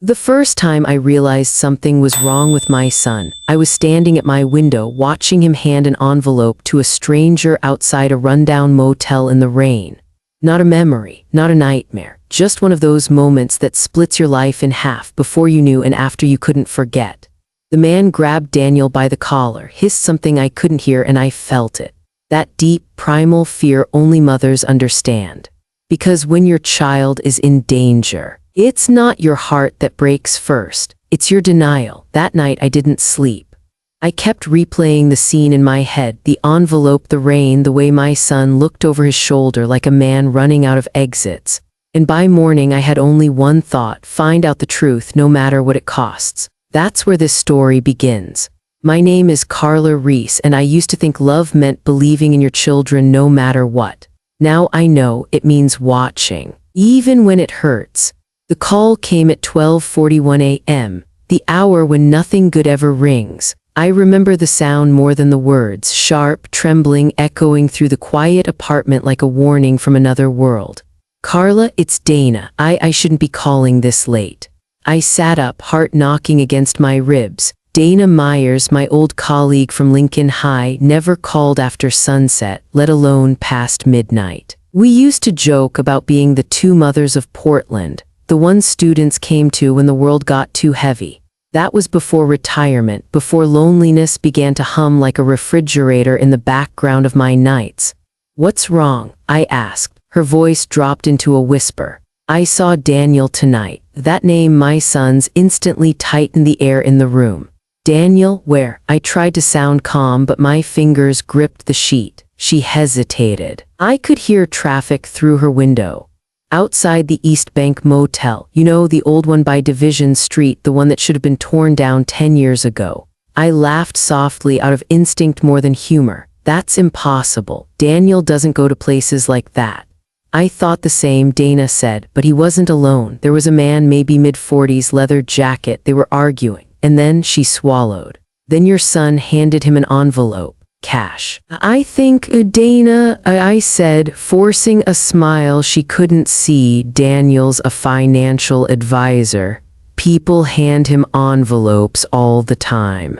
The first time I realized something was wrong with my son, I was standing at my window watching him hand an envelope to a stranger outside a rundown motel in the rain. Not a memory, not a nightmare, just one of those moments that splits your life in half before you knew and after you couldn't forget. The man grabbed Daniel by the collar, hissed something I couldn't hear, and I felt it. That deep, primal fear only mothers understand. Because when your child is in danger, it's not your heart that breaks first, it's your denial. That night I didn't sleep. I kept replaying the scene in my head, the envelope, the rain, the way my son looked over his shoulder like a man running out of exits. And by morning I had only one thought: find out the truth no matter what it costs. That's where this story begins. My name is Carla Reese, and I used to think love meant believing in your children no matter what. Now I know it means watching, even when it hurts. The call came at 12:41 a.m., the hour when nothing good ever rings. I remember the sound more than the words, sharp, trembling, echoing through the quiet apartment like a warning from another world. Carla, it's Dana. I shouldn't be calling this late. I sat up, heart knocking against my ribs. Dana Myers, my old colleague from Lincoln High, never called after sunset, let alone past midnight. We used to joke about being the two mothers of Portland, the one students came to when the world got too heavy. That was before retirement, before loneliness began to hum like a refrigerator in the background of my nights. "What's wrong?" I asked. Her voice dropped into a whisper. "I saw Daniel tonight." That name, my son's, instantly tightened the air in the room. "Daniel, where?" I tried to sound calm, but my fingers gripped the sheet. She hesitated. I could hear traffic through her window. "Outside the East Bank Motel, you know, the old one by Division Street, the one that should have been torn down 10 years ago. I laughed softly out of instinct more than humor. "That's impossible. Daniel doesn't go to places like that." "I thought the same," Dana said, but he wasn't alone. There was a man, maybe mid-40s, leather jacket. They were arguing. And then she swallowed. "Then your son handed him an envelope. Cash." "I think, Dana," I said, forcing a smile she couldn't see. "Daniel's a financial advisor. People hand him envelopes all the time.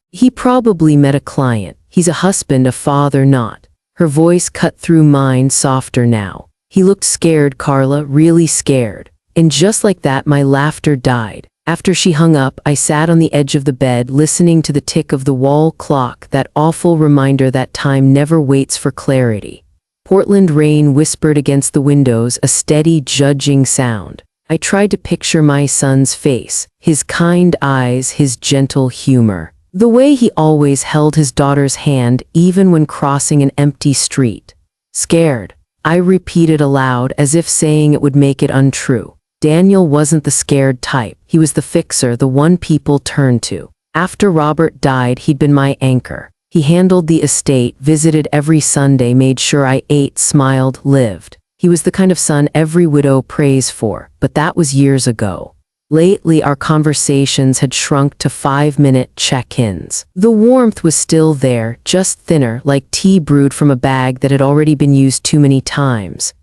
He probably met a client. He's a husband, a father, not." Her voice cut through mine, softer now. "He looked scared, Carla, really scared." And just like that, my laughter died. After she hung up, I sat on the edge of the bed, listening to the tick of the wall clock, that awful reminder that time never waits for clarity. Portland rain whispered against the windows, a steady, judging sound. I tried to picture my son's face, his kind eyes, his gentle humor. The way he always held his daughter's hand, even when crossing an empty street. "Scared," I repeated aloud, as if saying it would make it untrue. Daniel wasn't the scared type. He was the fixer, the one people turned to. After Robert died, he'd been my anchor. He handled the estate, visited every Sunday, made sure I ate, smiled, lived. He was the kind of son every widow prays for, but that was years ago. Lately, our conversations had shrunk to 5-minute check-ins. The warmth was still there, just thinner, like tea brewed from a bag that had already been used too many times.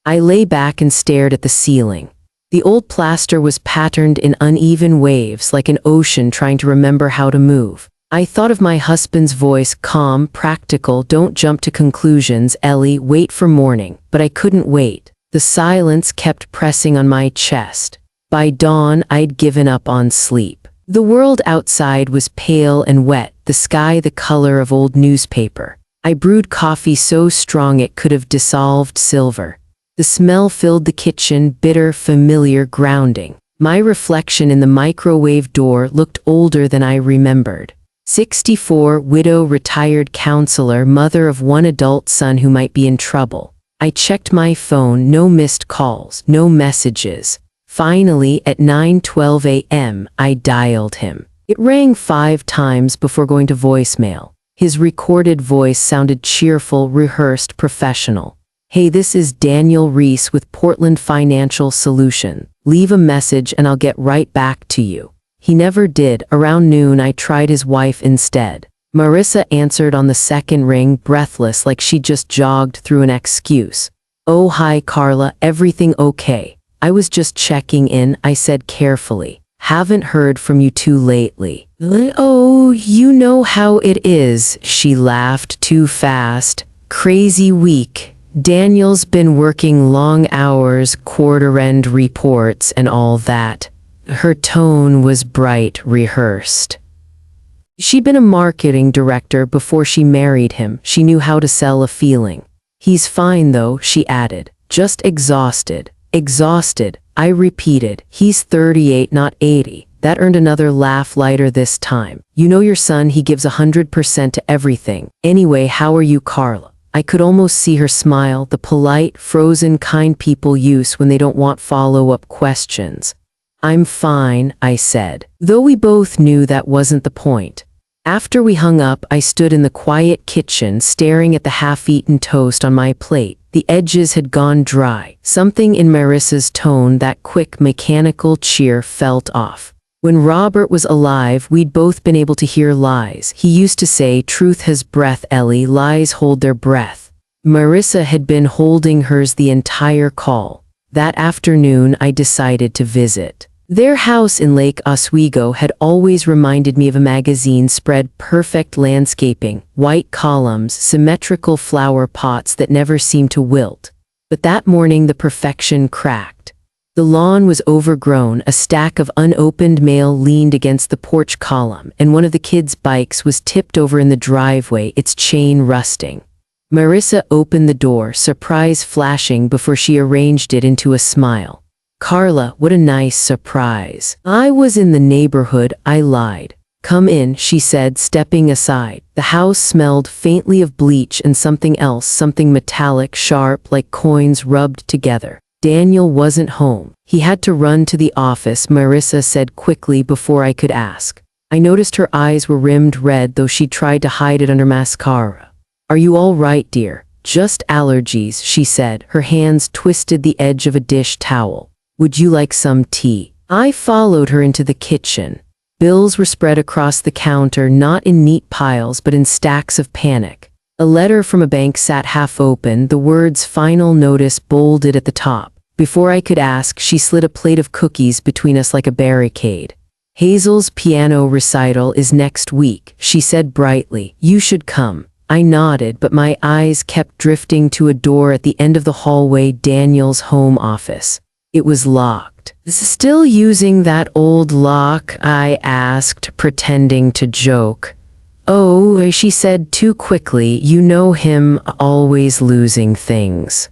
I lay back and stared at the ceiling. The old plaster was patterned in uneven waves, like an ocean trying to remember how to move. I thought of my husband's voice, calm, practical, "Don't jump to conclusions, Ellie, wait for morning." But I couldn't wait. The silence kept pressing on my chest. By dawn, I'd given up on sleep. The world outside was pale and wet, the sky the color of old newspaper. I brewed coffee so strong it could have dissolved silver. The smell filled the kitchen, bitter, familiar, grounding. My reflection in the microwave door looked older than I remembered. 64, widow, retired counselor, mother of one adult son who might be in trouble. I checked my phone, no missed calls, no messages. Finally, at 9:12 a.m., I dialed him. It rang 5 times before going to voicemail. His recorded voice sounded cheerful, rehearsed, professional. "Hey, this is Daniel Reese with Portland Financial Solution. Leave a message and I'll get right back to you." He never did. Around noon, I tried his wife instead. Marissa answered on the second ring, breathless, like she'd just jogged through an excuse. "Oh, hi, Carla, everything okay?" I was just checking in, I said carefully. Haven't heard from you two lately. Oh, you know how it is, she laughed too fast. Crazy week. Daniel's been working long hours, quarter-end reports, and all that. Her tone was bright, rehearsed. She'd been a marketing director before she married him. She knew how to sell a feeling. He's fine though, she added. Just exhausted. Exhausted, I repeated. He's 38, not 80. That earned another laugh, lighter this time. You know your son, he gives 100% to everything. Anyway, how are you, Carla? I could almost see her smile, the polite, frozen, kind people use when they don't want follow-up questions. I'm fine, I said, though we both knew that wasn't the point. After we hung up, I stood in the quiet kitchen staring at the half-eaten toast on my plate. The edges had gone dry. Something in Marissa's tone, that quick, mechanical cheer, felt off. When Robert was alive, we'd both been able to hear lies. He used to say, "Truth has breath, Ellie, lies hold their breath." Marissa had been holding hers the entire call. That afternoon, I decided to visit. Their house in Lake Oswego had always reminded me of a magazine spread, perfect landscaping, white columns, symmetrical flower pots that never seemed to wilt. But that morning the perfection cracked. The lawn was overgrown, a stack of unopened mail leaned against the porch column, and one of the kids' bikes was tipped over in the driveway, its chain rusting. Marissa opened the door, surprise flashing before she arranged it into a smile. Carla, what a nice surprise. I was in the neighborhood, I lied. Come in, she said, stepping aside. The house smelled faintly of bleach and something else, something metallic, sharp, like coins rubbed together. Daniel wasn't home. He had to run to the office, Marissa said quickly before I could ask. I noticed her eyes were rimmed red, though she tried to hide it under mascara. Are you all right, dear? Just allergies, she said. Her hands twisted the edge of a dish towel. Would you like some tea? I followed her into the kitchen. Bills were spread across the counter, not in neat piles, but in stacks of panic. A letter from a bank sat half open, the words "Final Notice" bolded at the top. Before I could ask, she slid a plate of cookies between us like a barricade. Hazel's piano recital is next week, she said brightly. You should come. I nodded, but my eyes kept drifting to a door at the end of the hallway, Daniel's home office. It was locked. Still using that old lock? I asked, pretending to joke. Oh, she said too quickly, you know him, always losing things.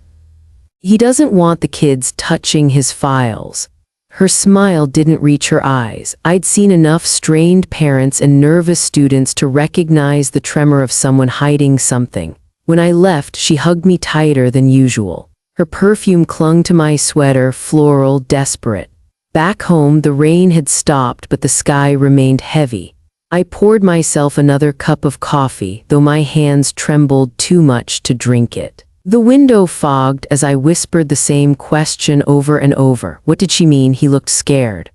He doesn't want the kids touching his files. Her smile didn't reach her eyes. I'd seen enough strained parents and nervous students to recognize the tremor of someone hiding something. When I left, she hugged me tighter than usual. Her perfume clung to my sweater, floral, desperate. Back home, the rain had stopped, but the sky remained heavy. I poured myself another cup of coffee, though my hands trembled too much to drink it. The window fogged as I whispered the same question over and over. What did she mean? He looked scared.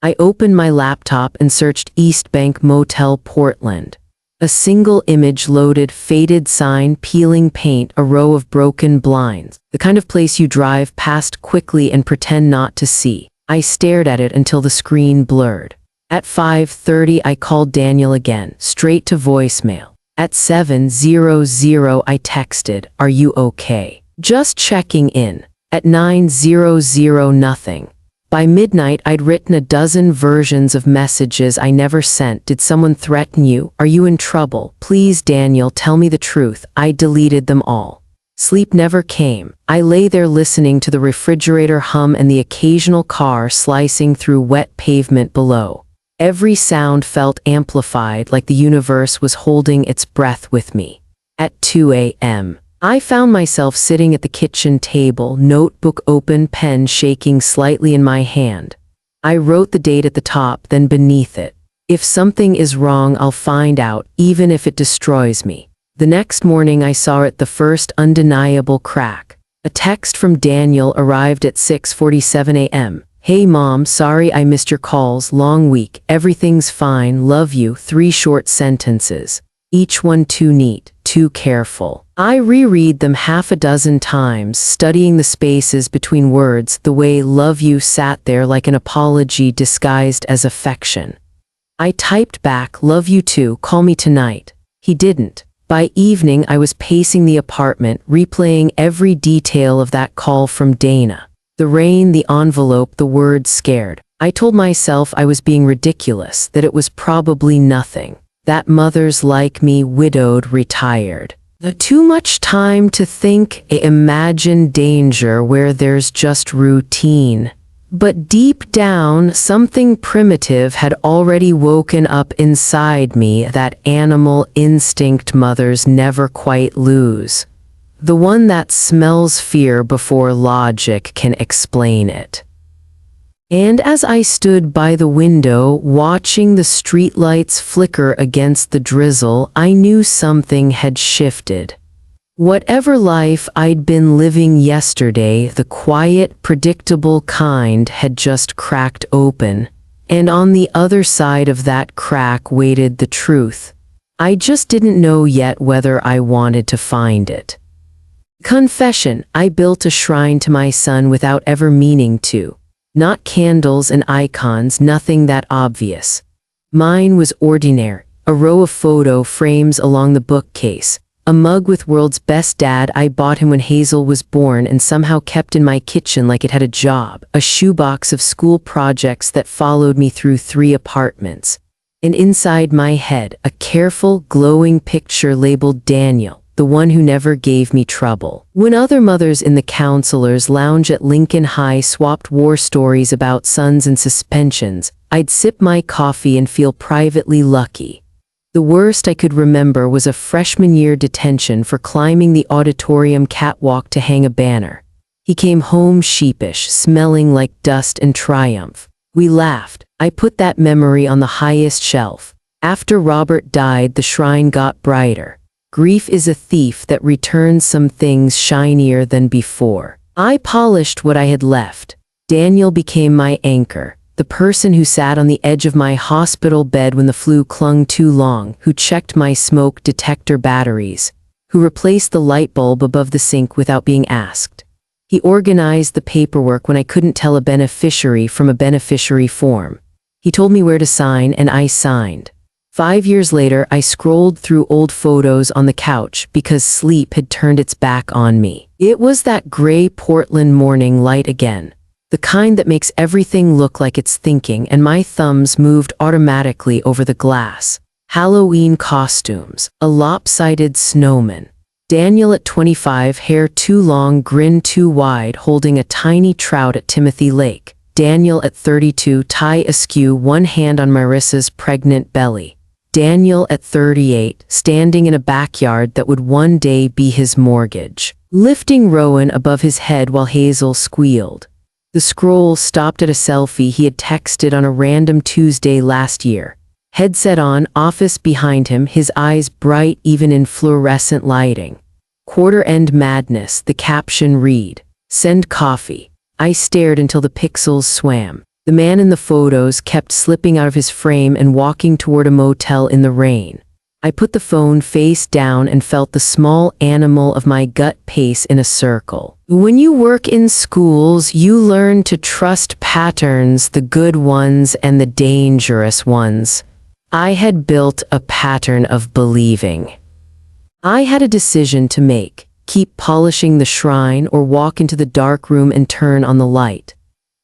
I opened my laptop and searched East Bank Motel, Portland. A single image loaded, faded sign, peeling paint, a row of broken blinds. The kind of place you drive past quickly and pretend not to see. I stared at it until the screen blurred. At 5:30 I called Daniel again, straight to voicemail. At 7:00 I texted, "Are you okay? Just checking in." At 9:00 nothing. By midnight I'd written a dozen versions of messages I never sent. Did someone threaten you? Are you in trouble? Please, Daniel, tell me the truth. I deleted them all. Sleep never came. I lay there listening to the refrigerator hum and the occasional car slicing through wet pavement below. Every sound felt amplified, like the universe was holding its breath with me. At 2 a.m., I found myself sitting at the kitchen table, notebook open, pen shaking slightly in my hand. I wrote the date at the top, then beneath it. If something is wrong, I'll find out, even if it destroys me. The next morning I saw it, the first undeniable crack. A text from Daniel arrived at 6:47 a.m. Hey Mom, sorry I missed your calls, long week, everything's fine, love you, 3 short sentences. each one too neat, too careful. I reread them half a dozen times, studying the spaces between words, the way "love you" sat there like an apology disguised as affection. I typed back, "Love you too, call me tonight." He didn't. By evening, I was pacing the apartment, replaying every detail of that call from Dana. The rain, the envelope, the words scared. I told myself I was being ridiculous, that it was probably nothing. That mothers like me, widowed, retired. Too much time to think, imagine danger where there's just routine. But deep down, something primitive had already woken up inside me, that animal instinct mothers never quite lose. The one that smells fear before logic can explain it. And as I stood by the window, watching the streetlights flicker against the drizzle, I knew something had shifted. Whatever life I'd been living yesterday, the quiet, predictable kind, had just cracked open. And on the other side of that crack waited the truth. I just didn't know yet whether I wanted to find it. Confession: I built a shrine to my son without ever meaning to. Not candles and icons, nothing that obvious. Mine was ordinary, a row of photo frames along the bookcase, a mug with "World's Best Dad" I bought him when Hazel was born and somehow kept in my kitchen like it had a job, a shoebox of school projects that followed me through 3 apartments. And inside my head, a careful, glowing picture labeled Daniel, the one who never gave me trouble. When other mothers in the counselor's lounge at Lincoln High swapped war stories about sons and suspensions, I'd sip my coffee and feel privately lucky. The worst I could remember was a freshman year detention for climbing the auditorium catwalk to hang a banner. He came home sheepish, smelling like dust and triumph. We laughed. I put that memory on the highest shelf. After Robert died, the shrine got brighter. Grief is a thief that returns some things shinier than before. I polished what I had left. Daniel became my anchor, the person who sat on the edge of my hospital bed when the flu clung too long, who checked my smoke detector batteries, who replaced the light bulb above the sink without being asked. He organized the paperwork when I couldn't tell a beneficiary from a beneficiary form. He told me where to sign, and I signed. 5 years later, I scrolled through old photos on the couch because sleep had turned its back on me. It was that gray Portland morning light again, the kind that makes everything look like it's thinking, and my thumbs moved automatically over the glass. Halloween costumes, a lopsided snowman. Daniel at 25, hair too long, grin too wide, holding a tiny trout at Timothy Lake. Daniel at 32, tie askew, one hand on Marissa's pregnant belly. Daniel at 38, standing in a backyard that would one day be his mortgage, lifting Rowan above his head while Hazel squealed. The scroll stopped at a selfie he had texted on a random Tuesday last year. Headset on, office behind him, his eyes bright even in fluorescent lighting. Quarter-end madness, the caption read, "Send coffee." I stared until the pixels swam. The man in the photos kept slipping out of his frame and walking toward a motel in the rain. I put the phone face down and felt the small animal of my gut pace in a circle. When you work in schools, you learn to trust patterns, the good ones and the dangerous ones. I had built a pattern of believing. I had a decision to make: keep polishing the shrine or walk into the dark room and turn on the light.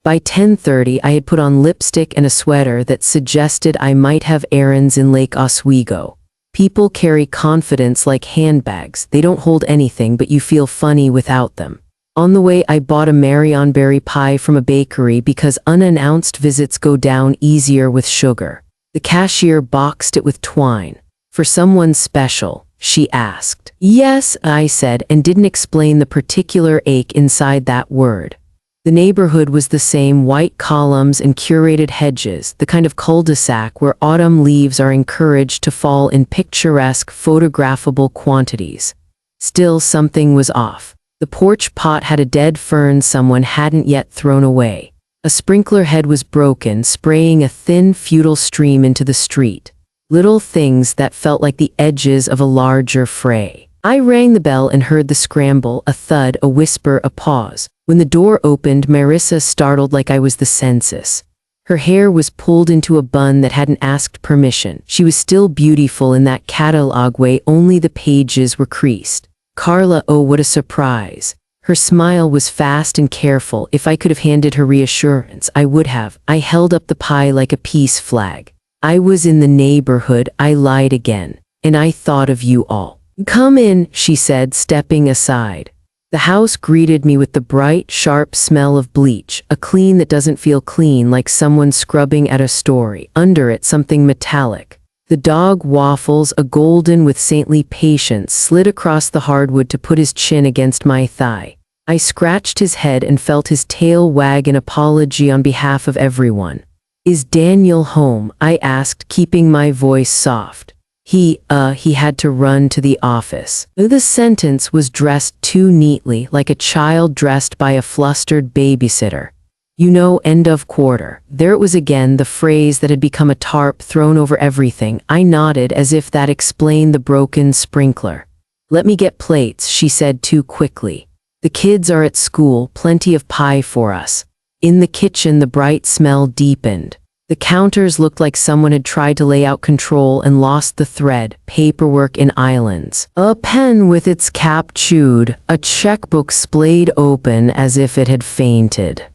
By 10:30, I had put on lipstick and a sweater that suggested I might have errands in Lake Oswego. People carry confidence like handbags. They don't hold anything, but you feel funny without them. On the way, I bought a Marionberry pie from a bakery because unannounced visits go down easier with sugar. The cashier boxed it with twine. "For someone special?" she asked. "Yes," I said, and didn't explain the particular ache inside that word. The neighborhood was the same: white columns and curated hedges, the kind of cul-de-sac where autumn leaves are encouraged to fall in picturesque, photographable quantities. Still, something was off. The porch pot had a dead fern someone hadn't yet thrown away. A sprinkler head was broken, spraying a thin, futile stream into the street. little things that felt like the edges of a larger fray. I rang the bell and heard the scramble, a thud, a whisper, a pause. When the door opened, Marissa startled like I was the census. Her hair was pulled into a bun that hadn't asked permission. She was still beautiful in that catalog way, only the pages were creased. Carla, oh what a surprise. Her smile was fast and careful. If I could have handed her reassurance, I would have. I held up the pie like a peace flag. I was in the neighborhood, I lied again. And I thought of you all. Come in, she said, stepping aside. The house greeted me with the bright, sharp smell of bleach, a clean that doesn't feel clean, like someone scrubbing at a story. Under it, something metallic. The dog Waffles, a golden with saintly patience, slid across the hardwood to put his chin against my thigh. I scratched his head and felt his tail wag in apology on behalf of everyone. Is Daniel home? I asked, keeping my voice soft. He had to run to the office. The sentence was dressed too neatly, like a child dressed by a flustered babysitter. You know, end of quarter. There it was again, the phrase that had become a tarp thrown over everything. I nodded as if that explained the broken sprinkler. Let me get plates, she said too quickly. The kids are at school, plenty of pie for us. In the kitchen, the bright smell deepened. The counters looked like someone had tried to lay out control and lost the thread, paperwork in islands. A pen with its cap chewed, a checkbook splayed open as if it had fainted.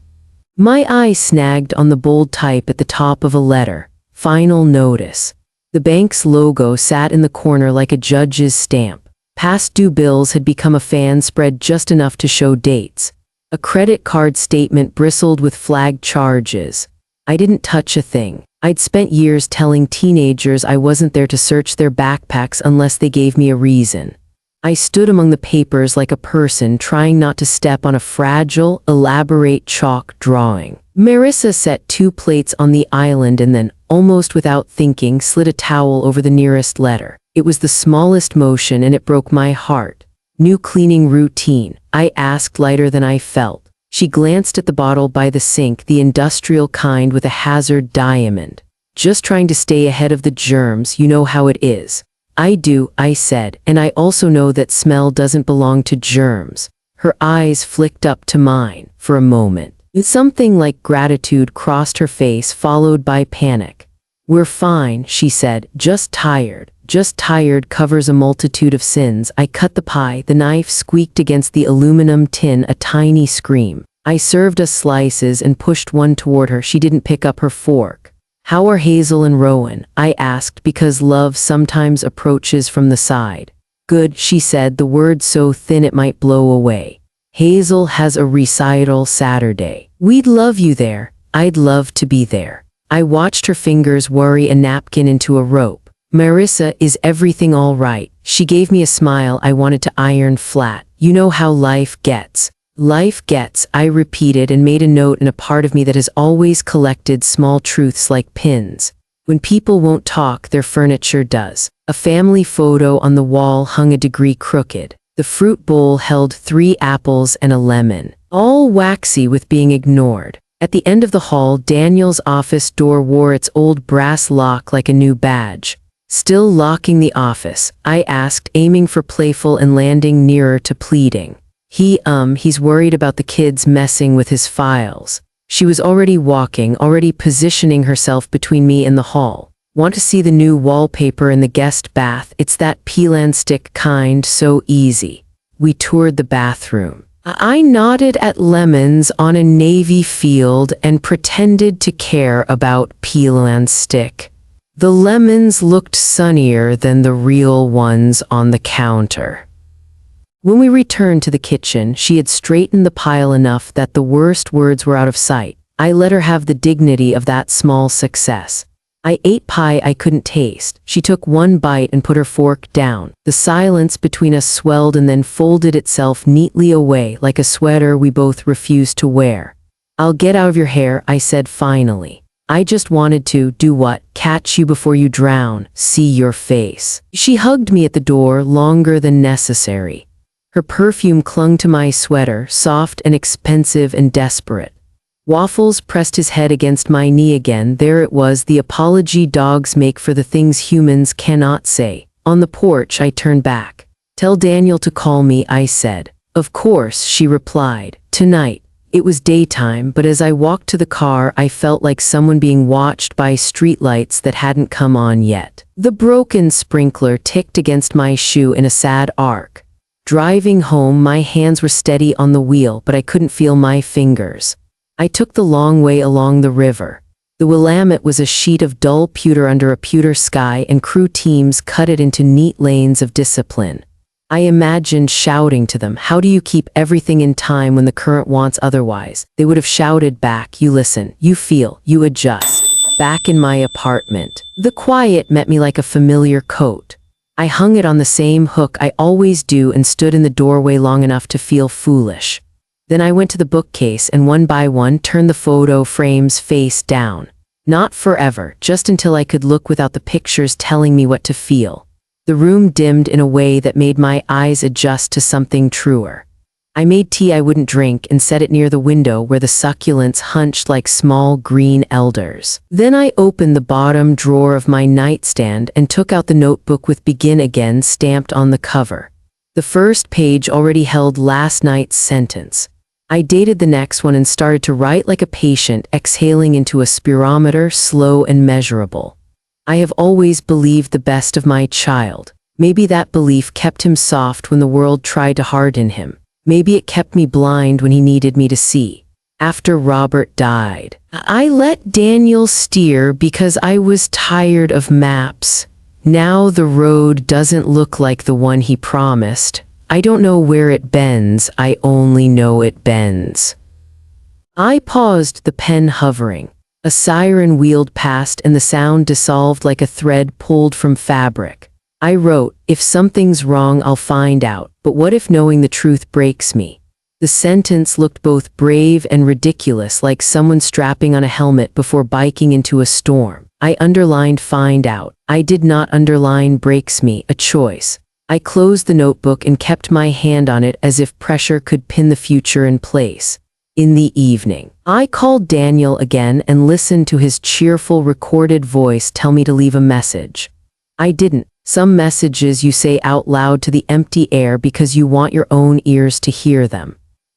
My eye snagged on the bold type at the top of a letter. Final notice. The bank's logo sat in the corner like a judge's stamp. Past due bills had become a fan spread just enough to show dates. A credit card statement bristled with flagged charges. I didn't touch a thing. I'd spent years telling teenagers I wasn't there to search their backpacks unless they gave me a reason. I stood among the papers like a person trying not to step on a fragile, elaborate chalk drawing. Marissa set 2 plates on the island and then, almost without thinking, slid a towel over the nearest letter. It was the smallest motion and it broke my heart. New cleaning routine, I asked, lighter than I felt. She glanced at the bottle by the sink, the industrial kind with a hazard diamond. Just trying to stay ahead of the germs, you know how it is. I do, I said, and I also know that smell doesn't belong to germs. Her eyes flicked up to mine for a moment. Something like gratitude crossed her face, followed by panic. We're fine, she said, just tired. Just tired covers a multitude of sins. I cut the pie, the knife squeaked against the aluminum tin, a tiny scream. I served us slices and pushed one toward her. She didn't pick up her fork. How are Hazel and Rowan? I asked, because love sometimes approaches from the side. Good, she said, the word so thin it might blow away. Hazel has a recital Saturday. We'd love you there. I'd love to be there. I watched her fingers worry a napkin into a rope. Marissa, is everything all right? She gave me a smile I wanted to iron flat. You know how life gets. Life gets, I repeated and made a note in a part of me that has always collected small truths like pins. When people won't talk, their furniture does. A family photo on the wall hung a degree crooked. The fruit bowl held 3 apples and a lemon, all waxy with being ignored. At the end of the hall, Daniel's office door wore its old brass lock like a new badge. Still locking the office? I asked, aiming for playful and landing nearer to pleading. He's worried about the kids messing with his files. She was already walking, already positioning herself between me and the hall. Want to see the new wallpaper in the guest bath? It's that peel and stick kind, so easy. We toured the bathroom. I nodded at lemons on a navy field and pretended to care about peel and stick. The lemons looked sunnier than the real ones on the counter. When we returned to the kitchen, she had straightened the pile enough that the worst words were out of sight. I let her have the dignity of that small success. I ate pie I couldn't taste. She took one bite and put her fork down. The silence between us swelled and then folded itself neatly away like a sweater we both refused to wear. I'll get out of your hair, I said finally. I just wanted to, do what? Catch you before you drown, see your face. She hugged me at the door longer than necessary. Her perfume clung to my sweater, soft and expensive and desperate. Waffles pressed his head against my knee again. There it was, the apology dogs make for the things humans cannot say. On the porch, I turned back. "Tell Daniel to call me," I said. "Of course," she replied. "Tonight." It was daytime, but as I walked to the car, I felt like someone being watched by streetlights that hadn't come on yet. The broken sprinkler ticked against my shoe in a sad arc. Driving home, my hands were steady on the wheel, but I couldn't feel my fingers. I took the long way along the river. The Willamette was a sheet of dull pewter under a pewter sky, and crew teams cut it into neat lanes of discipline. I imagined shouting to them, "How do you keep everything in time when the current wants otherwise?" They would have shouted back, "You listen, you feel, you adjust." Back in my apartment, the quiet met me like a familiar coat. I hung it on the same hook I always do and stood in the doorway long enough to feel foolish. Then I went to the bookcase and one by one turned the photo frames face down. Not forever, just until I could look without the pictures telling me what to feel. The room dimmed in a way that made my eyes adjust to something truer. I made tea I wouldn't drink and set it near the window where the succulents hunched like small green elders. Then I opened the bottom drawer of my nightstand and took out the notebook with "Begin Again" stamped on the cover. The first page already held last night's sentence. I dated the next one and started to write like a patient, exhaling into a spirometer, slow and measurable. I have always believed the best of my child. Maybe that belief kept him soft when the world tried to harden him. Maybe it kept me blind when he needed me to see. After Robert died, I let Daniel steer because I was tired of maps. Now the road doesn't look like the one he promised. I don't know where it bends, I only know it bends. I paused, the pen hovering. A siren wheeled past and the sound dissolved like a thread pulled from fabric. I wrote, "If something's wrong, I'll find out, but what if knowing the truth breaks me?" The sentence looked both brave and ridiculous, like someone strapping on a helmet before biking into a storm. I underlined "find out." I did not underline "breaks me," a choice. I closed the notebook and kept my hand on it as if pressure could pin the future in place. In the evening, I called Daniel again and listened to his cheerful recorded voice tell me to leave a message. I didn't. Some messages you say out loud to the empty air because you want your own ears to hear them.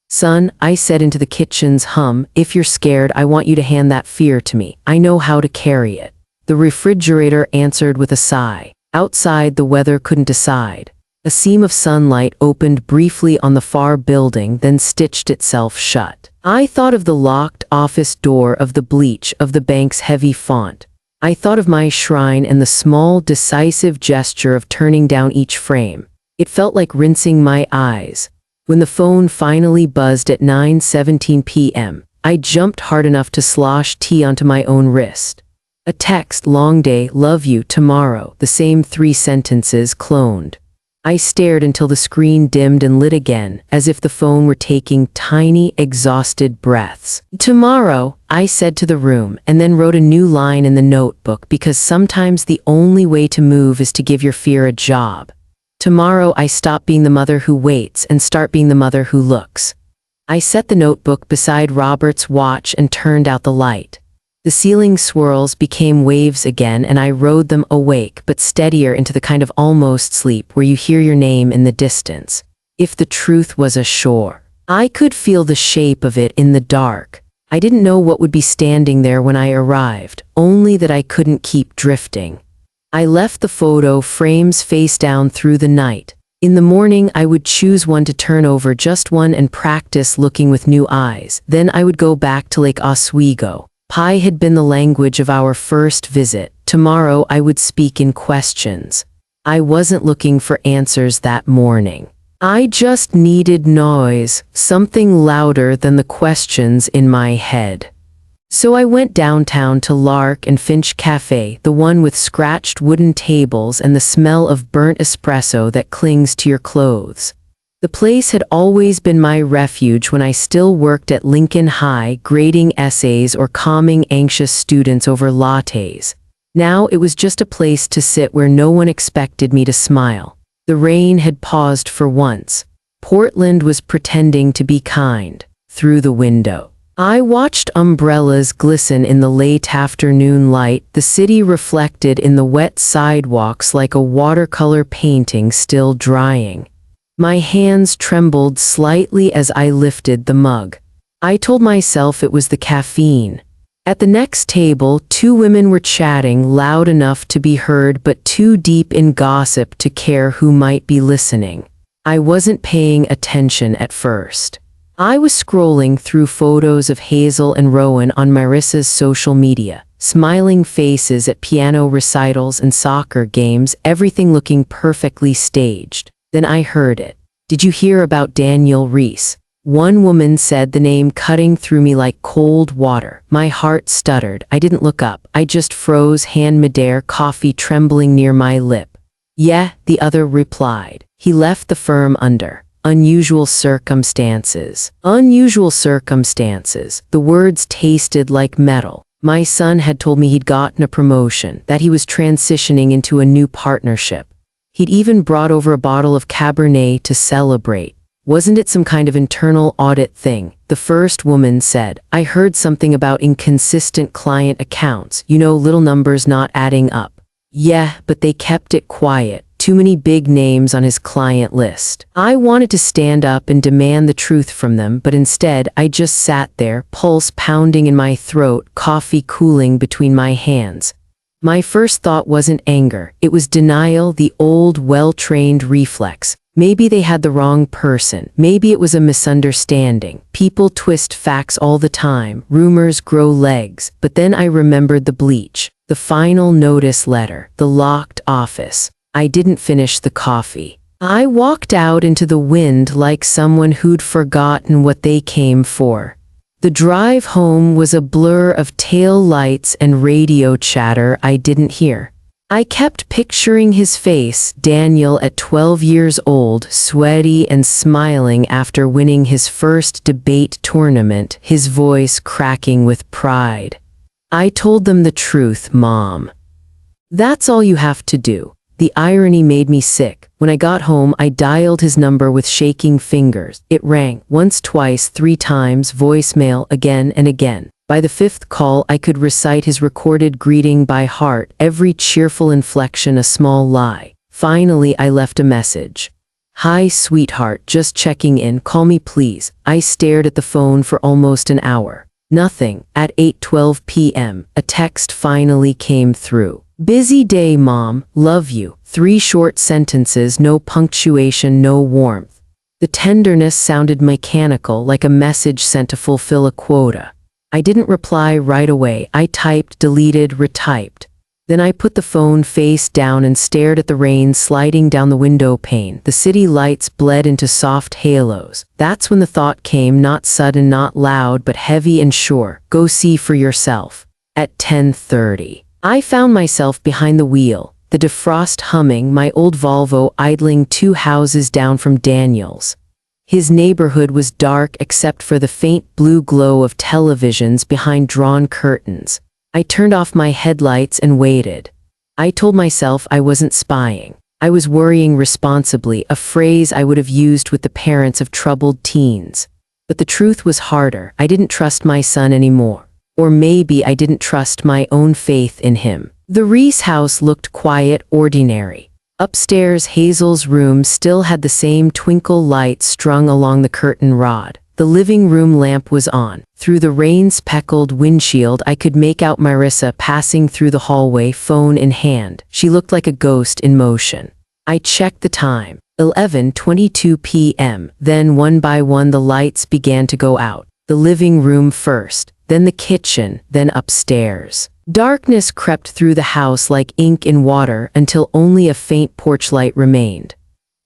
"Son," I said into the kitchen's hum, "if you're scared, I want you to hand that fear to me. I know how to carry it." The refrigerator answered with a sigh. Outside, the weather couldn't decide. A seam of sunlight opened briefly on the far building, then stitched itself shut. I thought of the locked office door, of the bleach, of the bank's heavy font. I thought of my shrine and the small, decisive gesture of turning down each frame. It felt like rinsing my eyes. When the phone finally buzzed at 9:17 p.m., I jumped hard enough to slosh tea onto my own wrist. A text, "Long day, love you, tomorrow," the same 3 sentences cloned. I stared until the screen dimmed and lit again, as if the phone were taking tiny, exhausted breaths. "Tomorrow," I said to the room, and then wrote a new line in the notebook, because sometimes the only way to move is to give your fear a job. Tomorrow I stop being the mother who waits and start being the mother who looks. I set the notebook beside Robert's watch and turned out the light. The ceiling swirls became waves again, and I rode them awake but steadier into the kind of almost sleep where you hear your name in the distance. If the truth was ashore, I could feel the shape of it in the dark. I didn't know what would be standing there when I arrived, only that I couldn't keep drifting. I left the photo frames face down through the night. In the morning, I would choose one to turn over, just one, and practice looking with new eyes. Then I would go back to Lake Oswego. Pie had been the language of our first visit. Tomorrow I would speak in questions. I wasn't looking for answers that morning. I just needed noise, something louder than the questions in my head. So I went downtown to Lark and Finch Cafe, the one with scratched wooden tables and the smell of burnt espresso that clings to your clothes. The place had always been my refuge when I still worked at Lincoln High, grading essays or calming anxious students over lattes. Now it was just a place to sit where no one expected me to smile. The rain had paused for once. Portland was pretending to be kind. Through the window, I watched umbrellas glisten in the late afternoon light, the city reflected in the wet sidewalks like a watercolor painting still drying. My hands trembled slightly as I lifted the mug. I told myself it was the caffeine. At the next table, two women were chatting loud enough to be heard but too deep in gossip to care who might be listening. I wasn't paying attention at first. I was scrolling through photos of Hazel and Rowan on Marissa's social media, smiling faces at piano recitals and soccer games, everything looking perfectly staged. Then I heard it. Did you hear about Daniel Reese? One woman said, the name cutting through me like cold water. My heart stuttered. I didn't look up. I just froze, hand midair, coffee trembling near my lip. Yeah, the other replied. He left the firm under unusual circumstances. Unusual circumstances. The words tasted like metal. My son had told me he'd gotten a promotion, that he was transitioning into a new partnership. He'd even brought over a bottle of Cabernet to celebrate. Wasn't it some kind of internal audit thing? The first woman said. I heard something about inconsistent client accounts, little numbers not adding up. Yeah, but they kept it quiet. Too many big names on his client list. I wanted to stand up and demand the truth from them, but instead I just sat there, pulse pounding in my throat, coffee cooling between my hands. My first thought wasn't anger, it was denial, the old, well-trained reflex. Maybe they had the wrong person. Maybe it was a misunderstanding. People twist facts all the time. Rumors grow legs. But then I remembered the bleach, the final notice letter, the locked office. I didn't finish the coffee. I walked out into the wind like someone who'd forgotten what they came for. The drive home was a blur of tail lights and radio chatter I didn't hear. I kept picturing his face, Daniel at 12 years old, sweaty and smiling after winning his first debate tournament, his voice cracking with pride. I told them the truth, Mom. That's all you have to do. The irony made me sick. When I got home, I dialed his number with shaking fingers. It rang, once, twice, 3 times, voicemail, again and again. By the 5th call, I could recite his recorded greeting by heart, every cheerful inflection a small lie. Finally, I left a message. Hi, sweetheart, just checking in, call me please. I stared at the phone for almost an hour. Nothing. At 8:12 p.m., a text finally came through. Busy day, Mom, love you. 3 short sentences, no punctuation, no warmth. The tenderness sounded mechanical, like a message sent to fulfill a quota. I didn't reply right away. I typed, deleted, retyped. Then I put the phone face down and stared at the rain sliding down the window pane. The city lights bled into soft halos. That's when the thought came, not sudden, not loud, but heavy and sure. Go see for yourself. At 10:30. I found myself behind the wheel, the defrost humming, my old Volvo idling 2 houses down from Daniel's. His neighborhood was dark except for the faint blue glow of televisions behind drawn curtains. I turned off my headlights and waited. I told myself I wasn't spying. I was worrying responsibly, a phrase I would have used with the parents of troubled teens. But the truth was harder. I didn't trust my son anymore. Or maybe I didn't trust my own faith in him. The Reese house looked quiet, ordinary. Upstairs, Hazel's room still had the same twinkle light strung along the curtain rod. The living room lamp was on. Through the rain-speckled windshield, I could make out Marissa passing through the hallway, phone in hand. She looked like a ghost in motion. I checked the time. 11:22 p.m. Then one by one the lights began to go out. The living room first, then the kitchen, then upstairs. Darkness crept through the house like ink in water until only a faint porch light remained.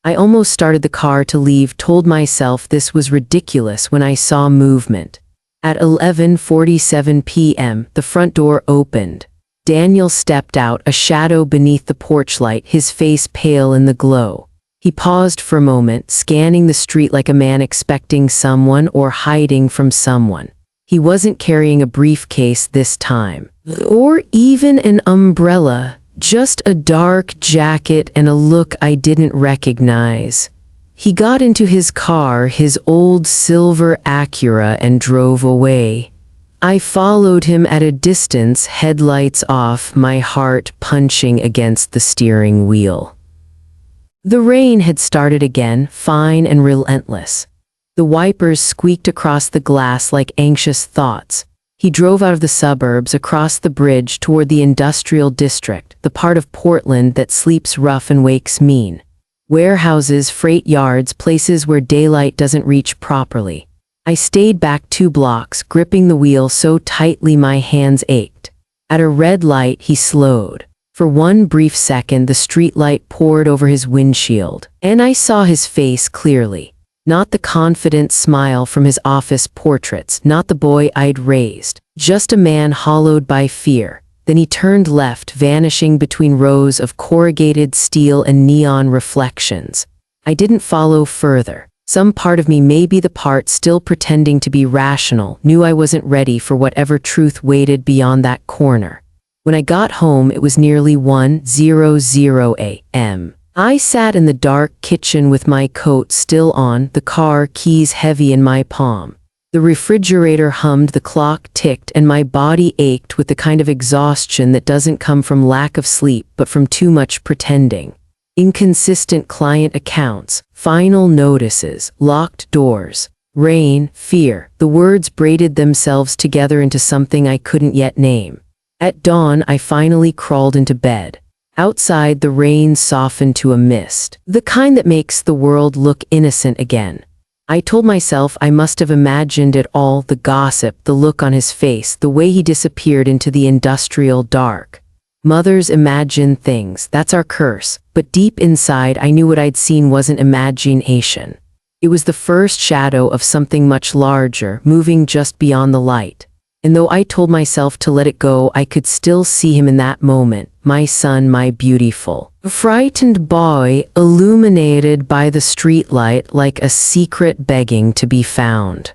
I almost started the car to leave, told myself this was ridiculous when I saw movement. At 11:47 p.m., the front door opened. Daniel stepped out, a shadow beneath the porch light, his face pale in the glow. He paused for a moment, scanning the street like a man expecting someone or hiding from someone. He wasn't carrying a briefcase this time, or even an umbrella, just a dark jacket and a look I didn't recognize. He got into his car, his old silver Acura, and drove away. I followed him at a distance, headlights off, my heart punching against the steering wheel. The rain had started again, fine and relentless. The wipers squeaked across the glass like anxious thoughts. He drove out of the suburbs, across the bridge toward the industrial district, the part of Portland that sleeps rough and wakes mean. Warehouses, freight yards, places where daylight doesn't reach properly. I stayed back 2 blocks, gripping the wheel so tightly my hands ached. At a red light, he slowed. For one brief second, the streetlight poured over his windshield, and I saw his face clearly. Not the confident smile from his office portraits, not the boy I'd raised, just a man hollowed by fear. Then he turned left, vanishing between rows of corrugated steel and neon reflections. I didn't follow further. Some part of me, maybe the part still pretending to be rational, knew I wasn't ready for whatever truth waited beyond that corner. When I got home, it was nearly 1:00 a.m. I sat in the dark kitchen with my coat still on, the car keys heavy in my palm. The refrigerator hummed, the clock ticked, and my body ached with the kind of exhaustion that doesn't come from lack of sleep but from too much pretending. Inconsistent client accounts, final notices, locked doors, rain, fear. The words braided themselves together into something I couldn't yet name. At dawn, I finally crawled into bed. Outside, the rain softened to a mist, the kind that makes the world look innocent again. I told myself I must have imagined it all, the gossip, the look on his face, the way he disappeared into the industrial dark. Mothers imagine things, that's our curse, but deep inside I knew what I'd seen wasn't imagination. It was the first shadow of something much larger, moving just beyond the light. And though I told myself to let it go, I could still see him in that moment, my son, my beautiful, frightened boy, illuminated by the streetlight like a secret begging to be found.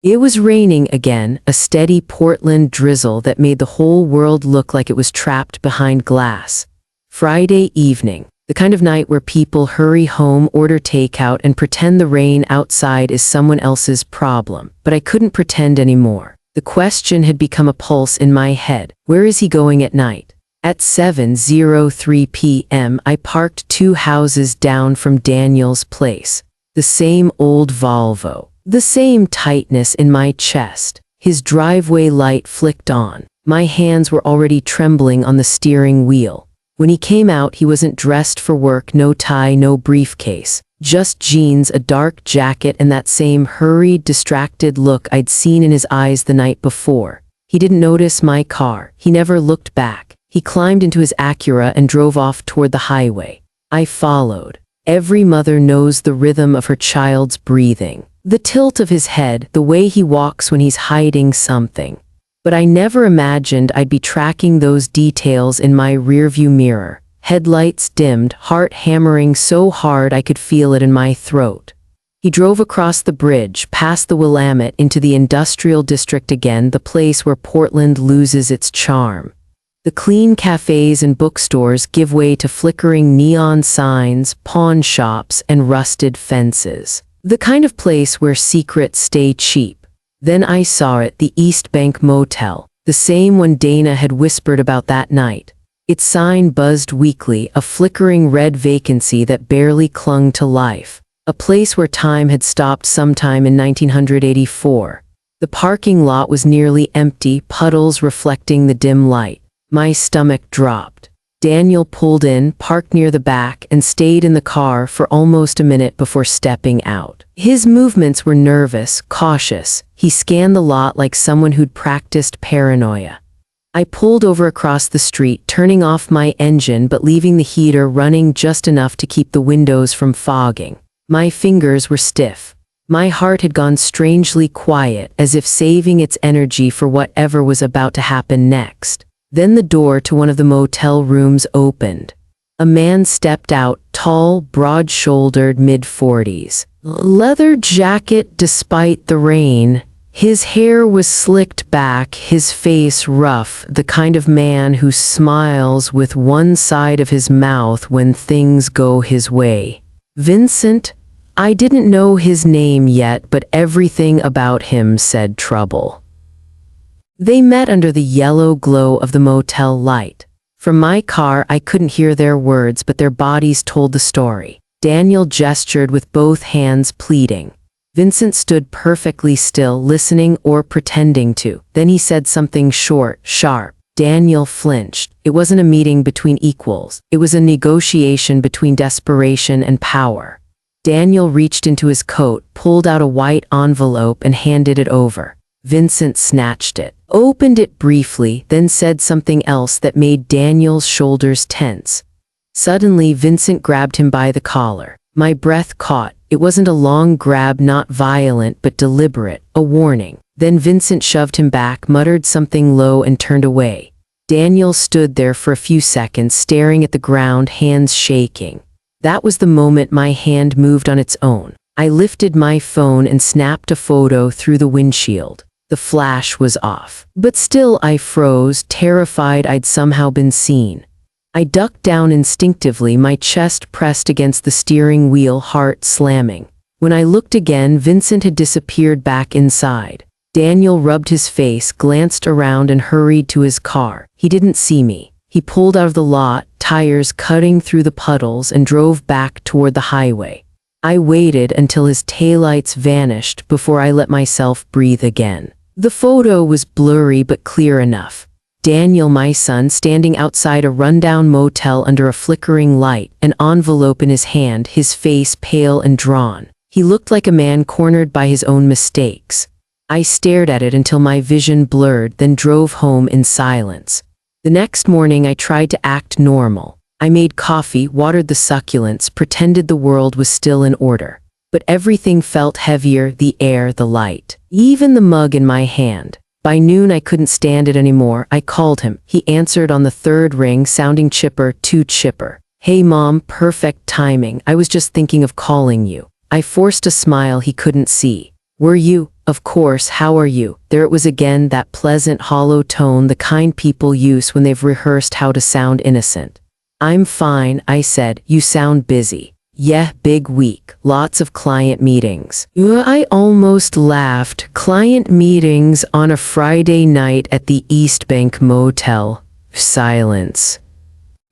It was raining again, a steady Portland drizzle that made the whole world look like it was trapped behind glass. Friday evening, the kind of night where people hurry home, order takeout, and pretend the rain outside is someone else's problem. But I couldn't pretend anymore. The question had become a pulse in my head. Where is he going at night? At 7:03 p.m., I parked 2 houses down from Daniel's place. The same old Volvo. The same tightness in my chest. His driveway light flicked on. My hands were already trembling on the steering wheel. When he came out, he wasn't dressed for work, no tie, no briefcase. Just jeans, a dark jacket, and that same hurried, distracted look I'd seen in his eyes the night before. He didn't notice my car. He never looked back. He climbed into his Acura and drove off toward the highway. I followed. Every mother knows the rhythm of her child's breathing. The tilt of his head, the way he walks when he's hiding something. But I never imagined I'd be tracking those details in my rearview mirror. Headlights dimmed, heart hammering so hard I could feel it in my throat. He drove across the bridge, past the Willamette, into the industrial district again, the place where Portland loses its charm. The clean cafes and bookstores give way to flickering neon signs, pawn shops, and rusted fences. The kind of place where secrets stay cheap. Then I saw it, the East Bank Motel, the same one Dana had whispered about that night. Its sign buzzed weakly, a flickering red vacancy that barely clung to life. A place where time had stopped sometime in 1984. The parking lot was nearly empty, puddles reflecting the dim light. My stomach dropped. Daniel pulled in, parked near the back, and stayed in the car for almost a minute before stepping out. His movements were nervous, cautious. He scanned the lot like someone who'd practiced paranoia. I pulled over across the street, turning off my engine but leaving the heater running just enough to keep the windows from fogging. My fingers were stiff. My heart had gone strangely quiet, as if saving its energy for whatever was about to happen next. Then the door to one of the motel rooms opened. A man stepped out, tall, broad-shouldered, mid-40s. Leather jacket despite the rain. His hair was slicked back, his face rough, the kind of man who smiles with one side of his mouth when things go his way. "Vincent?" I didn't know his name yet, but everything about him said trouble. They met under the yellow glow of the motel light. From my car, I couldn't hear their words, but their bodies told the story. Daniel gestured with both hands, pleading. Vincent stood perfectly still, listening or pretending to. Then he said something short, sharp. Daniel flinched. It wasn't a meeting between equals. It was a negotiation between desperation and power. Daniel reached into his coat, pulled out a white envelope, and handed it over. Vincent snatched it, opened it briefly, then said something else that made Daniel's shoulders tense. Suddenly, Vincent grabbed him by the collar. My breath caught. It wasn't a long grab, not violent, but deliberate, a warning. Then Vincent shoved him back, muttered something low, and turned away. Daniel stood there for a few seconds, staring at the ground, hands shaking. That was the moment my hand moved on its own. I lifted my phone and snapped a photo through the windshield. The flash was off. But still I froze, terrified I'd somehow been seen. I ducked down instinctively, my chest pressed against the steering wheel, heart slamming. When I looked again, Vincent had disappeared back inside. Daniel rubbed his face, glanced around, and hurried to his car. He didn't see me. He pulled out of the lot, tires cutting through the puddles, and drove back toward the highway. I waited until his taillights vanished before I let myself breathe again. The photo was blurry but clear enough. Daniel, my son, standing outside a rundown motel under a flickering light, an envelope in his hand, his face pale and drawn. He looked like a man cornered by his own mistakes. I stared at it until my vision blurred, then drove home in silence. The next morning I tried to act normal. I made coffee, watered the succulents, pretended the world was still in order. But everything felt heavier, the air, the light, even the mug in my hand. By noon I couldn't stand it anymore. I called him. He answered on the third ring, sounding chipper, too chipper. Hey Mom, perfect timing. I was just thinking of calling you. I forced a smile he couldn't see. Were you? Of course, how are you? There it was again, that pleasant, hollow tone, the kind people use when they've rehearsed how to sound innocent. I'm fine, I said. You sound busy. Yeah, big week. Lots of client meetings. I almost laughed. Client meetings on a Friday night at the East Bank Motel. Silence.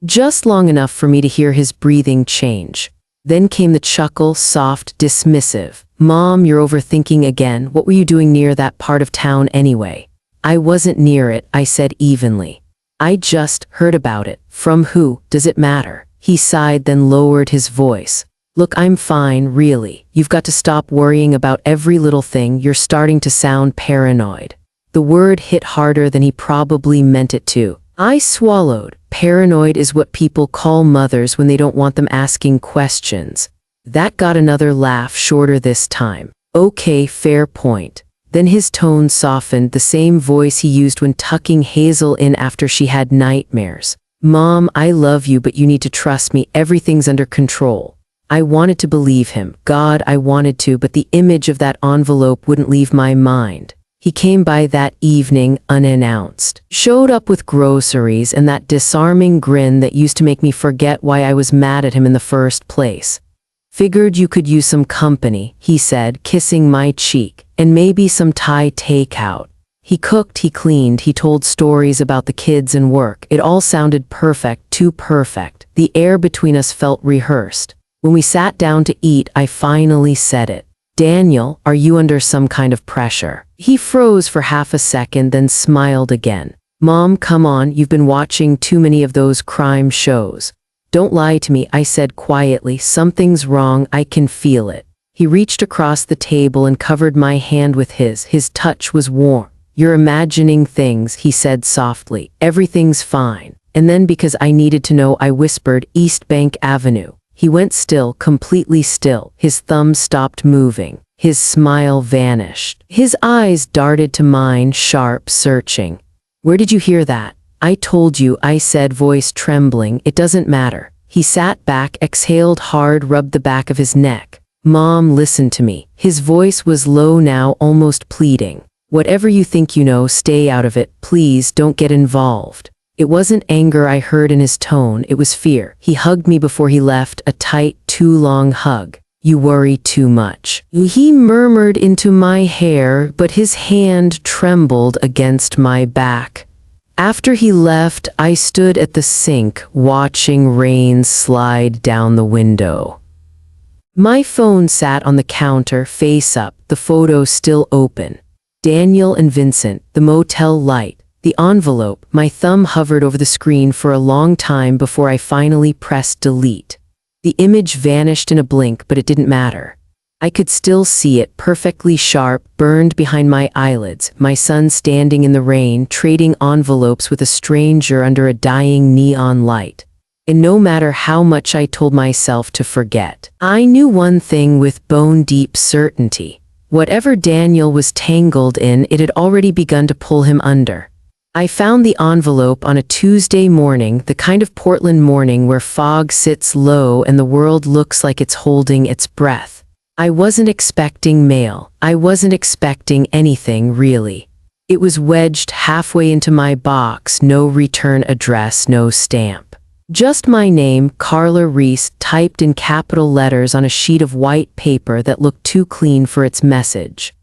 Just long enough for me to hear his breathing change. Then came the chuckle, soft, dismissive. Mom, you're overthinking again. What were you doing near that part of town anyway? I wasn't near it, I said evenly. I just heard about it. From who? Does it matter? He sighed, then lowered his voice. Look, I'm fine, really. You've got to stop worrying about every little thing. You're starting to sound paranoid. The word hit harder than he probably meant it to. I swallowed. Paranoid is what people call mothers when they don't want them asking questions. That got another laugh, shorter this time. Okay, fair point. Then his tone softened, the same voice he used when tucking Hazel in after she had nightmares. Mom, I love you, but you need to trust me. Everything's under control. I wanted to believe him. God, I wanted to, but the image of that envelope wouldn't leave my mind. He came by that evening unannounced. Showed up with groceries and that disarming grin that used to make me forget why I was mad at him in the first place. Figured you could use some company, he said, kissing my cheek, and maybe some Thai takeout. He cooked, he cleaned, he told stories about the kids and work. It all sounded perfect, too perfect. The air between us felt rehearsed. When we sat down to eat, I finally said it. Daniel, are you under some kind of pressure? He froze for half a second, then smiled again. Mom, come on, you've been watching too many of those crime shows. Don't lie to me, I said quietly. Something's wrong, I can feel it. He reached across the table and covered my hand with his. His touch was warm. You're imagining things, he said softly. Everything's fine. And then, because I needed to know, I whispered, East Bank Avenue. He went still, completely still. His thumb stopped moving. His smile vanished. His eyes darted to mine, sharp, searching. Where did you hear that? I told you, I said, voice trembling. It doesn't matter. He sat back, exhaled hard, rubbed the back of his neck. Mom, listen to me. His voice was low now, almost pleading. Whatever you think you know, stay out of it. Please don't get involved. It wasn't anger I heard in his tone, it was fear. He hugged me before he left, a tight, too long hug. You worry too much." He murmured into my hair, but his hand trembled against my back. After he left, I stood at the sink, watching rain slide down the window. My phone sat on the counter, face up, the photo still open. Daniel and Vincent, the motel light, the envelope. My thumb hovered over the screen for a long time before I finally pressed delete. The image vanished in a blink, but it didn't matter. I could still see it, perfectly sharp, burned behind my eyelids, my son standing in the rain, trading envelopes with a stranger under a dying neon light. And no matter how much I told myself to forget, I knew one thing with bone-deep certainty. Whatever Daniel was tangled in, it had already begun to pull him under. I found the envelope on a Tuesday morning, the kind of Portland morning where fog sits low and the world looks like it's holding its breath. I wasn't expecting mail. I wasn't expecting anything, really. It was wedged halfway into my box, no return address, no stamp. Just my name, Carla Reese, typed in capital letters on a sheet of white paper that looked too clean for its message.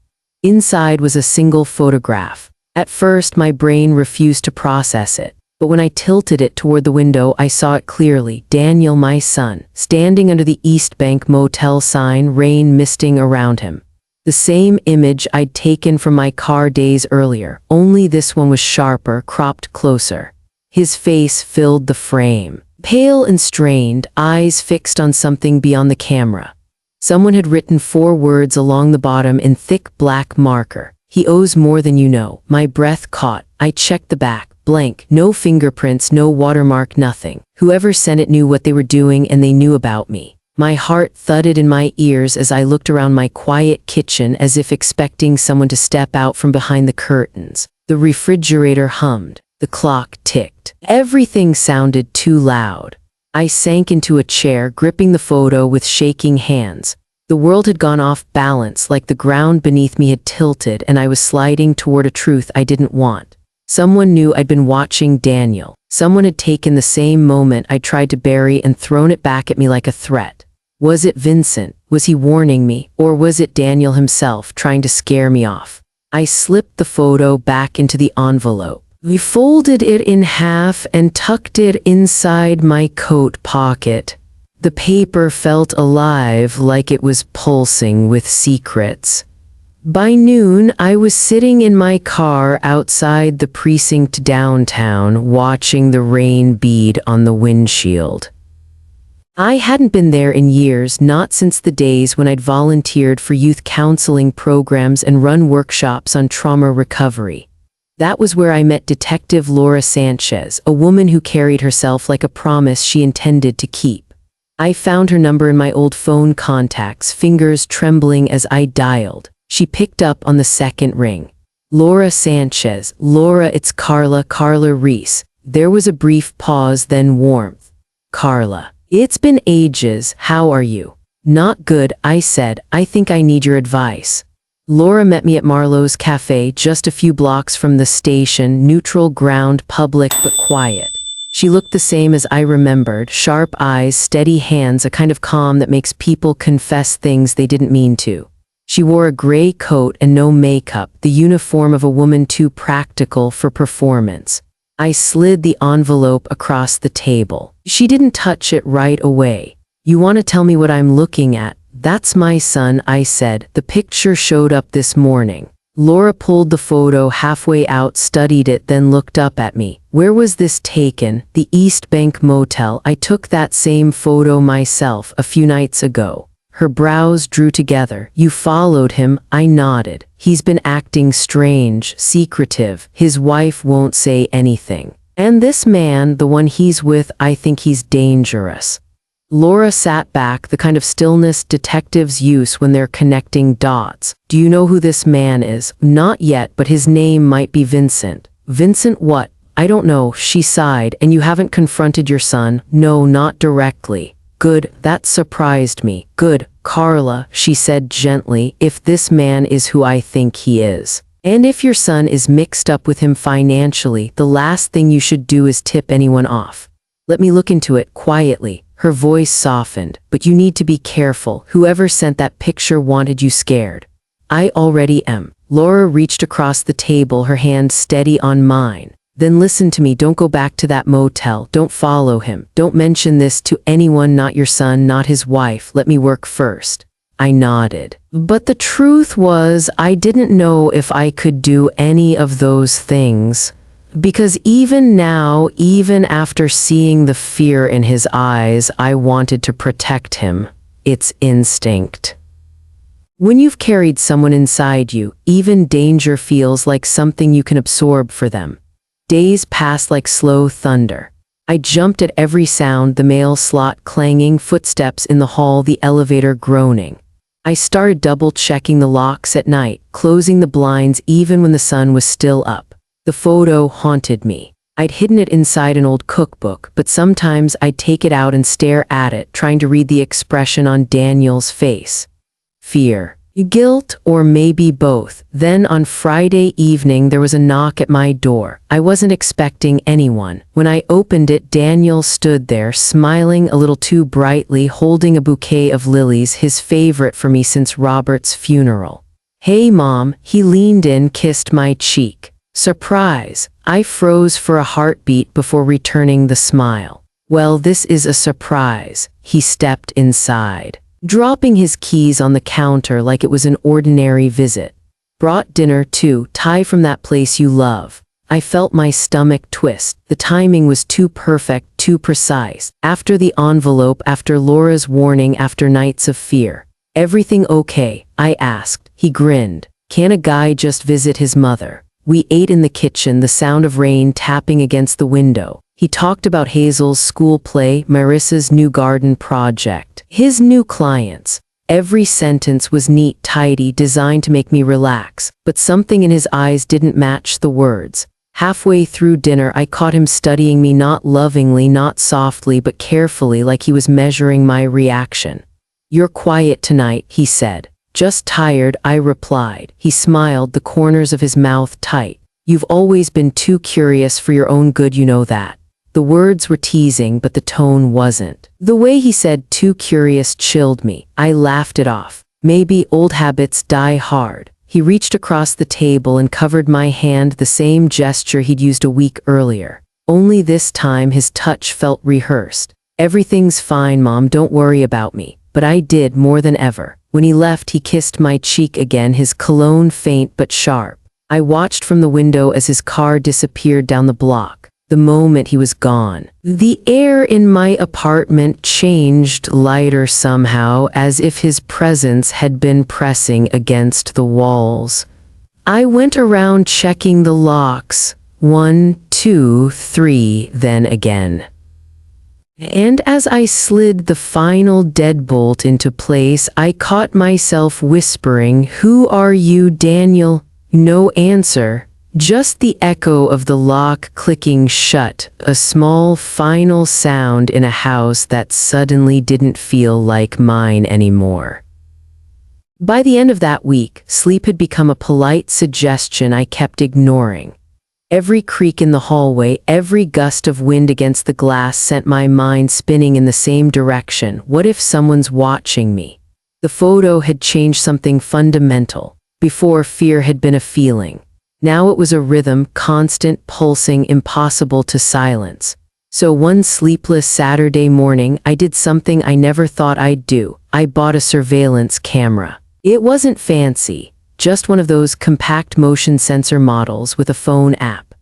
Inside was a single photograph. At first, my brain refused to process it, but when I tilted it toward the window, I saw it clearly. Daniel, my son, standing under the East Bank motel sign, rain misting around him. The same image I'd taken from my car days earlier, only this one was sharper, cropped closer. His face filled the frame. Pale and strained, eyes fixed on something beyond the camera. Someone had written 4 words along the bottom in thick black marker. "He owes more than you know." My breath caught. I checked the back. Blank. No fingerprints, no watermark, nothing. Whoever sent it knew what they were doing, and they knew about me. My heart thudded in my ears as I looked around my quiet kitchen as if expecting someone to step out from behind the curtains. The refrigerator hummed. The clock ticked. Everything sounded too loud. I sank into a chair, gripping the photo with shaking hands. The world had gone off balance, like the ground beneath me had tilted, and I was sliding toward a truth I didn't want. Someone knew I'd been watching Daniel. Someone had taken the same moment I tried to bury and thrown it back at me like a threat. Was it Vincent? Was he warning me? Or was it Daniel himself trying to scare me off? I slipped the photo back into the envelope. We folded it in half and tucked it inside my coat pocket. The paper felt alive, like it was pulsing with secrets. By noon, I was sitting in my car outside the precinct downtown, watching the rain bead on the windshield. I hadn't been there in years, not since the days when I'd volunteered for youth counseling programs and run workshops on trauma recovery. That was where I met Detective Laura Sanchez, a woman who carried herself like a promise she intended to keep. I found her number in my old phone contacts, fingers trembling as I dialed. She picked up on the second ring. "Laura Sanchez." "Laura, it's Carla Reese." There was a brief pause, then warmth. "Carla, it's been ages. How are you?" "Not good," I said. "I think I need your advice." Laura met me at Marlowe's Cafe, just a few blocks from the station, neutral ground, public but quiet. She looked the same as I remembered, sharp eyes, steady hands, a kind of calm that makes people confess things they didn't mean to. She wore a gray coat and no makeup, the uniform of a woman too practical for performance. I slid the envelope across the table. She didn't touch it right away. "You want to tell me what I'm looking at?" "That's my son," I said. "The picture showed up this morning." Laura pulled the photo halfway out, studied it, then looked up at me. "Where was this taken?" "The East Bank Motel. I took that same photo myself a few nights ago." Her brows drew together. "You followed him?" I nodded. "He's been acting strange, secretive. His wife won't say anything. And this man, the one he's with, I think he's dangerous." Laura sat back, the kind of stillness detectives use when they're connecting dots. "Do you know who this man is?" "Not yet, but his name might be Vincent." "Vincent what?" "I don't know," she sighed. "And you haven't confronted your son?" "No, not directly." "Good, that surprised me." "Good, Carla," she said gently, "if this man is who I think he is. And if your son is mixed up with him financially, the last thing you should do is tip anyone off." Let me look into it quietly. Her voice softened. But you need to be careful. Whoever sent that picture wanted you scared. I already am. Laura reached across the table, her hand steady on mine. Then listen to me, don't go back to that motel, don't follow him, don't mention this to anyone, not your son, not his wife, let me work first. I nodded. But the truth was, I didn't know if I could do any of those things. Because even now, even after seeing the fear in his eyes, I wanted to protect him. It's instinct. When you've carried someone inside you, even danger feels like something you can absorb for them. Days passed like slow thunder. I jumped at every sound, the mail slot clanging, footsteps in the hall, the elevator groaning. I started double-checking the locks at night, closing the blinds even when the sun was still up. The photo haunted me. I'd hidden it inside an old cookbook, but sometimes I'd take it out and stare at it, trying to read the expression on Daniel's face. Fear. Guilt, or maybe both. Then on Friday evening there was a knock at my door. I wasn't expecting anyone. When I opened it, Daniel stood there, smiling a little too brightly, holding a bouquet of lilies, his favorite for me since Robert's funeral. "Hey, Mom," he leaned in, kissed my cheek. Surprise! I froze for a heartbeat before returning the smile. "Well, this is a surprise." He stepped inside, dropping his keys on the counter like it was an ordinary visit. "Brought dinner too, Thai from that place you love." I felt my stomach twist. The timing was too perfect, too precise. After the envelope, after Laura's warning, after nights of fear. "Everything okay?" I asked. He grinned. "Can a guy just visit his mother?" We ate in the kitchen, the sound of rain tapping against the window. He talked about Hazel's school play, Marissa's new garden project, his new clients. Every sentence was neat, tidy, designed to make me relax, but something in his eyes didn't match the words. Halfway through dinner, I caught him studying me, not lovingly, not softly, but carefully, like he was measuring my reaction. "You're quiet tonight," he said. "Just tired," I replied. He smiled, the corners of his mouth tight. "You've always been too curious for your own good, you know that." The words were teasing, but the tone wasn't. The way he said "too curious" chilled me. I laughed it off. Maybe old habits die hard. He reached across the table and covered my hand, the same gesture he'd used a week earlier. Only this time his touch felt rehearsed. "Everything's fine, Mom, don't worry about me." But I did, more than ever. When he left, he kissed my cheek again, his cologne faint but sharp. I watched from the window as his car disappeared down the block. The moment he was gone, the air in my apartment changed, lighter somehow, as if his presence had been pressing against the walls. I went around checking the locks. 1, 2, 3, then again. And as I slid the final deadbolt into place, I caught myself whispering, "Who are you, Daniel?" No answer. Just the echo of the lock clicking shut, a small final sound in a house that suddenly didn't feel like mine anymore. By the end of that week, sleep had become a polite suggestion I kept ignoring. Every creak in the hallway, every gust of wind against the glass sent my mind spinning in the same direction. What if someone's watching me? The photo had changed something fundamental. Before, fear had been a feeling. Now it was a rhythm, constant, pulsing, impossible to silence. So one sleepless Saturday morning, I did something I never thought I'd do. I bought a surveillance camera. It wasn't fancy, just one of those compact motion sensor models with a phone app.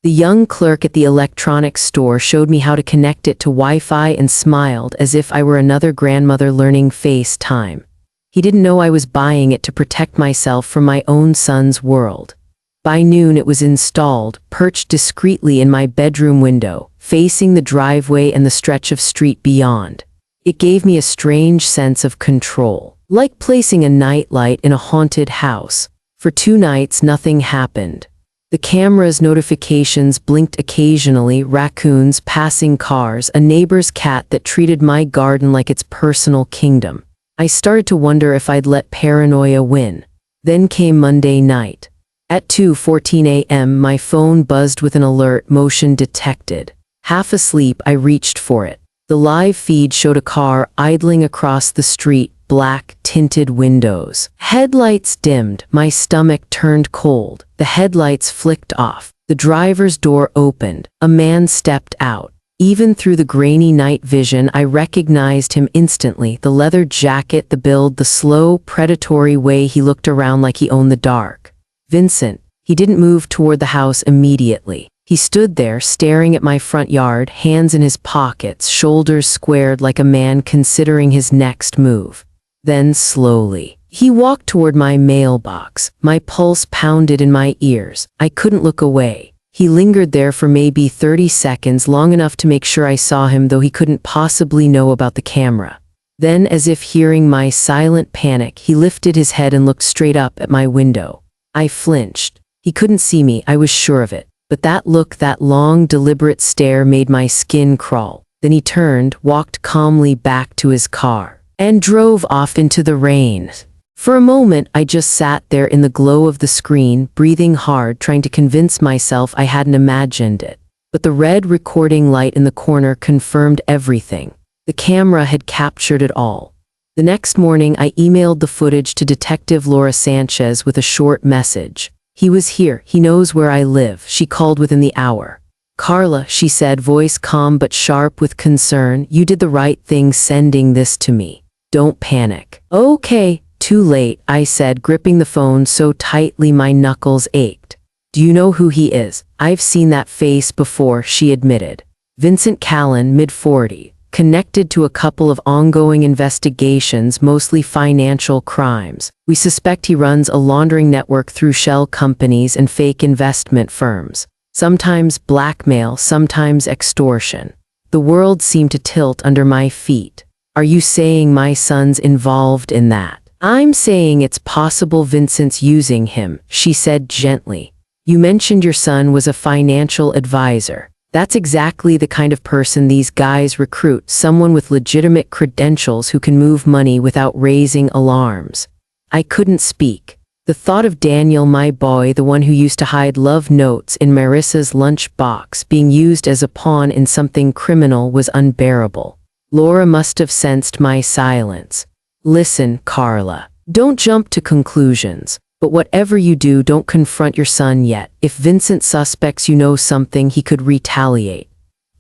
The young clerk at the electronics store showed me how to connect it to Wi-Fi and smiled as if I were another grandmother learning FaceTime. He didn't know I was buying it to protect myself from my own son's world. By noon it was installed, perched discreetly in my bedroom window, facing the driveway and the stretch of street beyond. It gave me a strange sense of control, like placing a nightlight in a haunted house. For 2 nights nothing happened. The camera's notifications blinked occasionally, raccoons, passing cars, a neighbor's cat that treated my garden like its personal kingdom. I started to wonder if I'd let paranoia win. Then came Monday night. At 2:14 a.m. my phone buzzed with an alert, motion detected. Half asleep, I reached for it. The live feed showed a car idling across the street, black, tinted windows. Headlights dimmed, my stomach turned cold. The headlights flicked off. The driver's door opened. A man stepped out. Even through the grainy night vision, I recognized him instantly. The leather jacket, the build, the slow, predatory way he looked around like he owned the dark. Vincent. He didn't move toward the house immediately. He stood there, staring at my front yard, hands in his pockets, shoulders squared like a man considering his next move. Then slowly, he walked toward my mailbox. My pulse pounded in my ears. I couldn't look away. He lingered there for maybe 30 seconds, long enough to make sure I saw him, though he couldn't possibly know about the camera. Then, as if hearing my silent panic, he lifted his head and looked straight up at my window. I flinched. He couldn't see me, I was sure of it. But that look, that long, deliberate stare made my skin crawl. Then he turned, walked calmly back to his car, and drove off into the rain. For a moment, I just sat there in the glow of the screen, breathing hard, trying to convince myself I hadn't imagined it. But the red recording light in the corner confirmed everything. The camera had captured it all. The next morning, I emailed the footage to Detective Laura Sanchez with a short message. He was here. He knows where I live. She called within the hour. Carla, she said, voice calm but sharp with concern, you did the right thing sending this to me. Don't panic. Okay, too late, I said, gripping the phone so tightly my knuckles ached. Do you know who he is? I've seen that face before, she admitted. Vincent Callan, mid-40, connected to a couple of ongoing investigations, mostly financial crimes. We suspect he runs a laundering network through shell companies and fake investment firms. Sometimes blackmail, sometimes extortion. The world seemed to tilt under my feet. Are you saying my son's involved in that? I'm saying it's possible Vincent's using him, she said gently. You mentioned your son was a financial advisor. That's exactly the kind of person these guys recruit, someone with legitimate credentials who can move money without raising alarms. I couldn't speak. The thought of Daniel, my boy, the one who used to hide love notes in Marissa's lunchbox, being used as a pawn in something criminal was unbearable. Laura must have sensed my silence. Listen, Carla. Don't jump to conclusions. But whatever you do, don't confront your son yet. If Vincent suspects you know something, he could retaliate.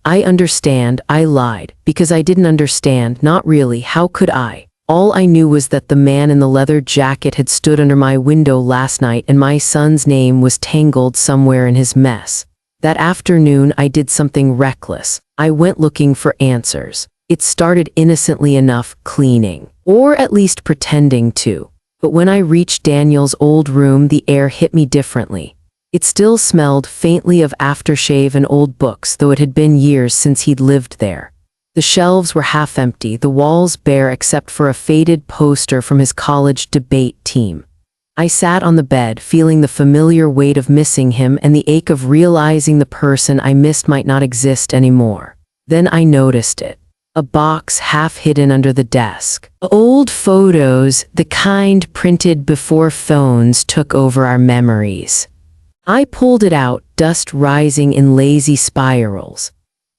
I understand, I lied, because I didn't understand, not really, how could I? All I knew was that the man in the leather jacket had stood under my window last night and my son's name was tangled somewhere in his mess. That afternoon I did something reckless. I went looking for answers. It started innocently enough, cleaning. Or at least pretending to. But when I reached Daniel's old room, the air hit me differently. It still smelled faintly of aftershave and old books, though it had been years since he'd lived there. The shelves were half empty, the walls bare except for a faded poster from his college debate team. I sat on the bed, feeling the familiar weight of missing him and the ache of realizing the person I missed might not exist anymore. Then I noticed it. A box half hidden under the desk. Old photos, the kind printed before phones took over our memories. I pulled it out, dust rising in lazy spirals.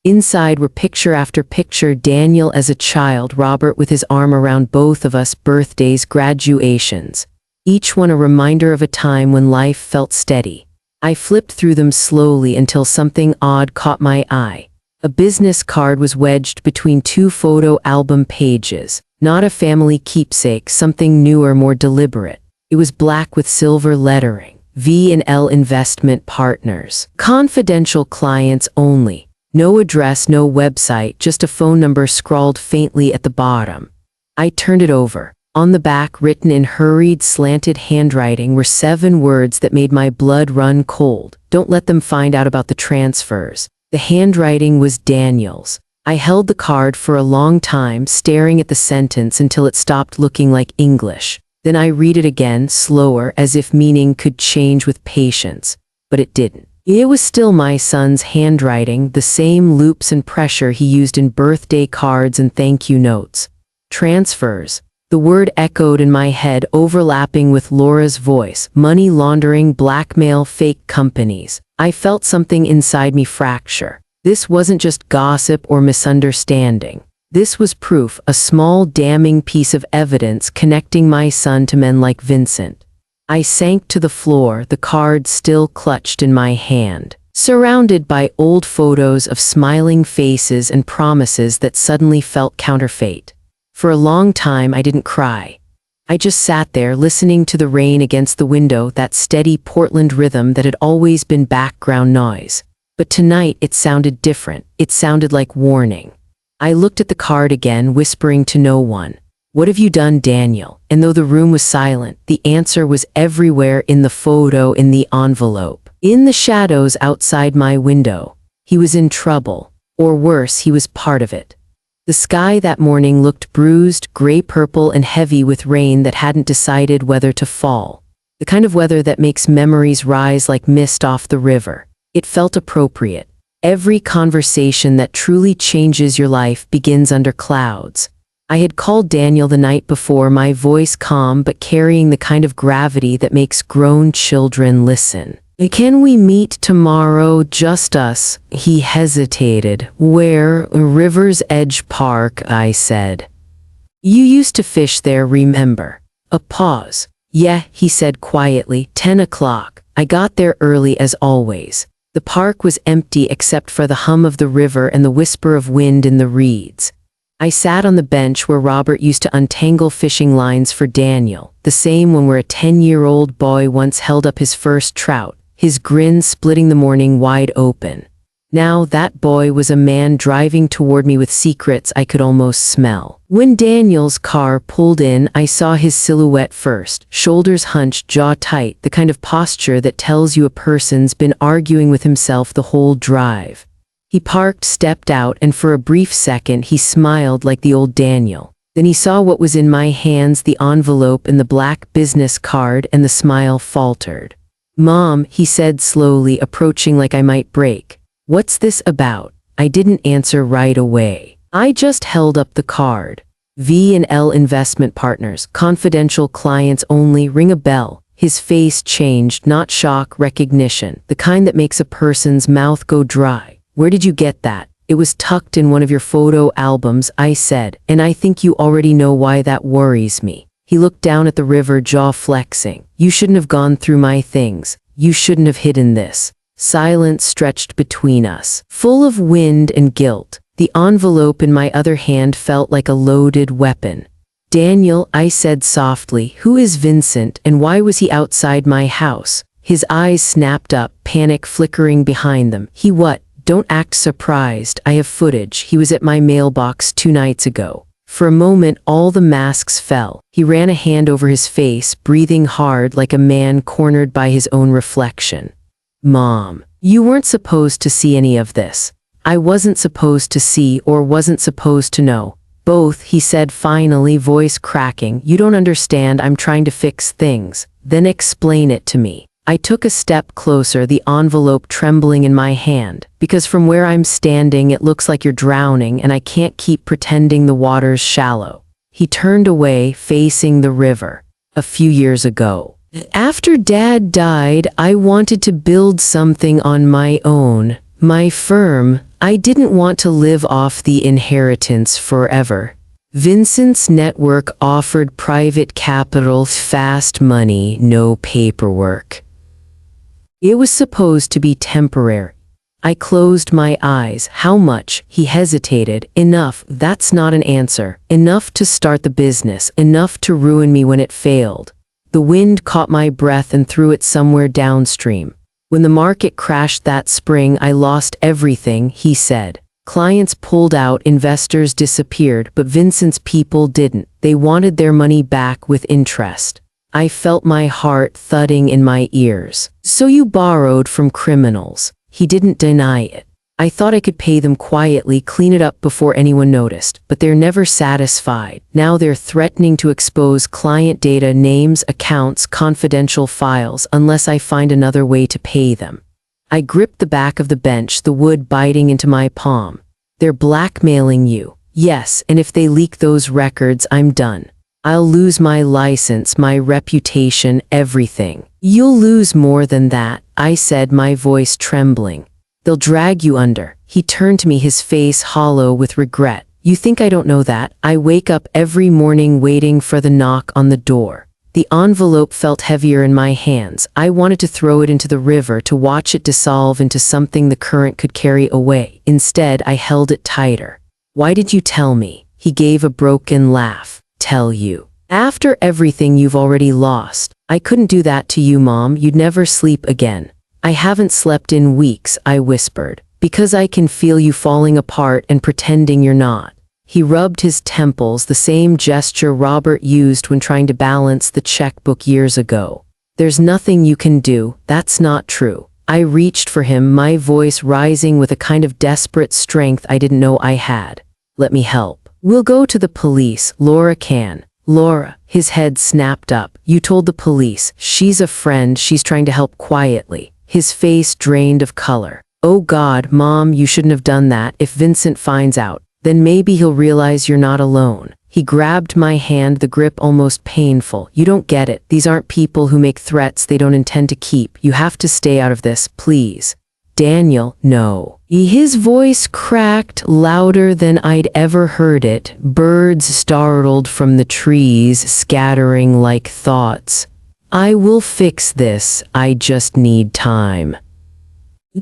Inside were picture after picture, Daniel as a child, Robert with his arm around both of us, birthdays, graduations. Each one a reminder of a time when life felt steady. I flipped through them slowly until something odd caught my eye. A business card was wedged between two photo album pages. Not a family keepsake, something newer, more deliberate. It was black with silver lettering. V&L Investment Partners. Confidential clients only. No address, no website, just a phone number scrawled faintly at the bottom. I turned it over. On the back, written in hurried, slanted handwriting, were 7 words that made my blood run cold. Don't let them find out about the transfers. The handwriting was Daniel's. I held the card for a long time, staring at the sentence until it stopped looking like English. Then I read it again, slower, as if meaning could change with patience. But it didn't. It was still my son's handwriting, the same loops and pressure he used in birthday cards and thank you notes. Transfers. The word echoed in my head, overlapping with Laura's voice. Money laundering, blackmail, fake companies. I felt something inside me fracture. This wasn't just gossip or misunderstanding. This was proof, a small damning piece of evidence connecting my son to men like Vincent. I sank to the floor, the card still clutched in my hand, surrounded by old photos of smiling faces and promises that suddenly felt counterfeit. For a long time, I didn't cry. I just sat there listening to the rain against the window, that steady Portland rhythm that had always been background noise. But tonight it sounded different. It sounded like warning. I looked at the card again, whispering to no one. "What have you done, Daniel?" And though the room was silent, the answer was everywhere, in the photo, in the envelope, in the shadows outside my window. He was in trouble. Or worse, he was part of it. The sky that morning looked bruised, gray-purple and heavy with rain that hadn't decided whether to fall. The kind of weather that makes memories rise like mist off the river. It felt appropriate. Every conversation that truly changes your life begins under clouds. I had called Daniel the night before, my voice calm but carrying the kind of gravity that makes grown children listen. "Can we meet tomorrow, just us?" He hesitated. "Where?" "River's Edge Park," I said. "You used to fish there, remember?" A pause. "Yeah," he said quietly. 10 o'clock. I got there early as always. The park was empty except for the hum of the river and the whisper of wind in the reeds. I sat on the bench where Robert used to untangle fishing lines for Daniel, the same one where a 10-year-old boy once held up his first trout, his grin splitting the morning wide open. Now that boy was a man driving toward me with secrets I could almost smell. When Daniel's car pulled in, I saw his silhouette first, shoulders hunched, jaw tight, the kind of posture that tells you a person's been arguing with himself the whole drive. He parked, stepped out, and for a brief second he smiled like the old Daniel. Then he saw what was in my hands, the envelope and the black business card, and the smile faltered. "Mom," he said slowly, approaching like I might break. "What's this about?" I didn't answer right away. I just held up the card. V&L Investment Partners, confidential clients only. Ring a bell. His face changed, not shock, recognition, the kind that makes a person's mouth go dry. "Where did you get that?" "It was tucked in one of your photo albums," I said, "and I think you already know why that worries me." He looked down at the river, jaw flexing. "You shouldn't have gone through my things. You shouldn't have hidden this." Silence stretched between us, full of wind and guilt. The envelope in my other hand felt like a loaded weapon. "Daniel," I said softly, "who is Vincent and why was he outside my house?" His eyes snapped up, panic flickering behind them. "He what?" "Don't act surprised. I have footage. He was at my mailbox 2 nights ago." For a moment, all the masks fell. He ran a hand over his face, breathing hard like a man cornered by his own reflection. "Mom, you weren't supposed to see any of this." "I wasn't supposed to see or wasn't supposed to know." "Both," he said finally, voice cracking. "You don't understand. I'm trying to fix things." "Then explain it to me." I took a step closer, the envelope trembling in my hand, because from where I'm standing it looks like you're drowning and I can't keep pretending the water's shallow. He turned away, facing the river. "A few years ago, after Dad died, I wanted to build something on my own, my firm. I didn't want to live off the inheritance forever. Vincent's network offered private capital, fast money, no paperwork. It was supposed to be temporary." I closed my eyes. "How much?" He hesitated. "Enough. That's not an answer. Enough to start the business. Enough to ruin me when it failed." The wind caught my breath and threw it somewhere downstream. "When the market crashed that spring, I lost everything," he said. "Clients pulled out, investors disappeared, but Vincent's people didn't. They wanted their money back with interest." I felt my heart thudding in my ears. "So you borrowed from criminals?" He didn't deny it. I thought I could pay them quietly, clean it up before anyone noticed, but they're never satisfied. Now they're threatening to expose client data, names, accounts, confidential files, unless I find another way to pay them. I gripped the back of the bench, the wood biting into my palm. "They're blackmailing you." "Yes, and if they leak those records, I'm done. I'll lose my license, my reputation, everything." "You'll lose more than that," I said, my voice trembling. "They'll drag you under." He turned to me, his face hollow with regret. You think I don't know that? I wake up every morning waiting for the knock on the door. The envelope felt heavier in my hands. I wanted to throw it into the river, to watch it dissolve into something the current could carry away. Instead, I held it tighter. Why did you tell me? He gave a broken laugh. Tell you. After everything you've already lost. I couldn't do that to you, Mom. You'd never sleep again. I haven't slept in weeks, I whispered, because I can feel you falling apart and pretending you're not. He rubbed his temples, the same gesture Robert used when trying to balance the checkbook years ago. There's nothing you can do, that's not true. I reached for him, my voice rising with a kind of desperate strength I didn't know I had. Let me help. We'll go to the police, Laura can. Laura, his head snapped up. You told the police. She's a friend, she's trying to help quietly. His face drained of color. Oh God, Mom, you shouldn't have done that. If Vincent finds out, then maybe he'll realize you're not alone. He grabbed my hand, the grip almost painful. You don't get it. These aren't people who make threats they don't intend to keep. You have to stay out of this, please. Daniel, no. His voice cracked louder than I'd ever heard it. Birds startled from the trees, scattering like thoughts. I will fix this. I just need time.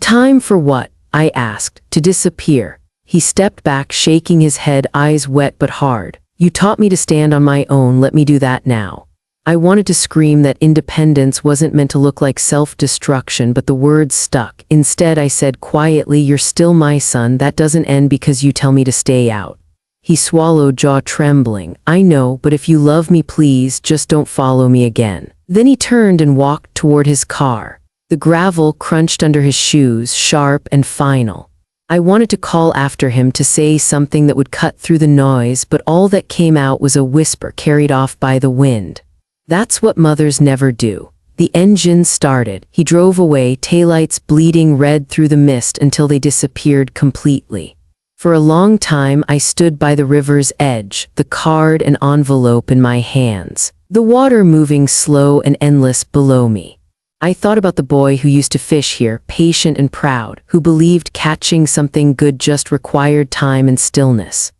Time for what? I asked. To disappear. He stepped back, shaking his head, eyes wet but hard. You taught me to stand on my own, let me do that now. I wanted to scream that independence wasn't meant to look like self-destruction, but the words stuck. Instead, I said quietly, you're still my son, that doesn't end because you tell me to stay out. He swallowed, jaw trembling. I know, but if you love me, please, just don't follow me again. Then he turned and walked toward his car. The gravel crunched under his shoes, sharp and final. I wanted to call after him, to say something that would cut through the noise, but all that came out was a whisper carried off by the wind. That's what mothers never do. The engine started. He drove away, taillights bleeding red through the mist until they disappeared completely. For a long time, I stood by the river's edge, the card and envelope in my hands, the water moving slow and endless below me. I thought about the boy who used to fish here, patient and proud, who believed catching something good just required time and stillness.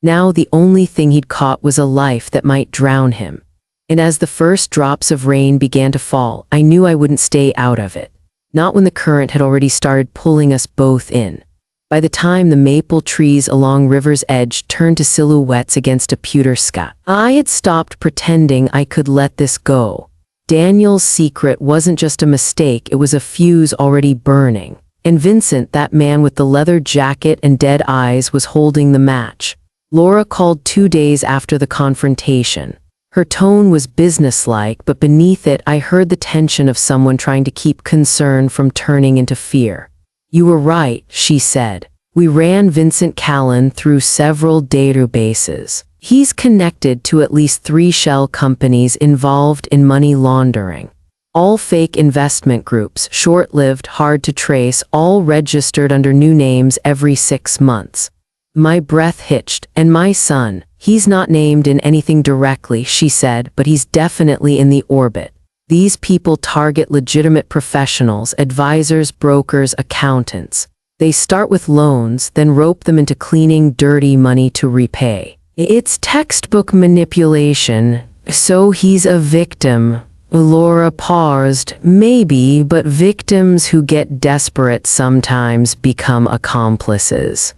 Now the only thing he'd caught was a life that might drown him. And as the first drops of rain began to fall, I knew I wouldn't stay out of it. Not when the current had already started pulling us both in. By the time the maple trees along river's edge turned to silhouettes against a pewter sky, I had stopped pretending I could let this go. Daniel's secret wasn't just a mistake, it was a fuse already burning. And Vincent, that man with the leather jacket and dead eyes, was holding the match. Laura called 2 days after the confrontation. Her tone was businesslike, but beneath it I heard the tension of someone trying to keep concern from turning into fear. You were right, she said. We ran Vincent Callan through several databases. He's connected to at least 3 shell companies involved in money laundering. All fake investment groups, short-lived, hard to trace, all registered under new names every 6 months. My breath hitched. And my son, he's not named in anything directly, she said, but he's definitely in the orbit. These people target legitimate professionals, advisors, brokers, accountants. They start with loans, then rope them into cleaning dirty money to repay. It's textbook manipulation. So he's a victim. Laura paused. Maybe, but victims who get desperate sometimes become accomplices.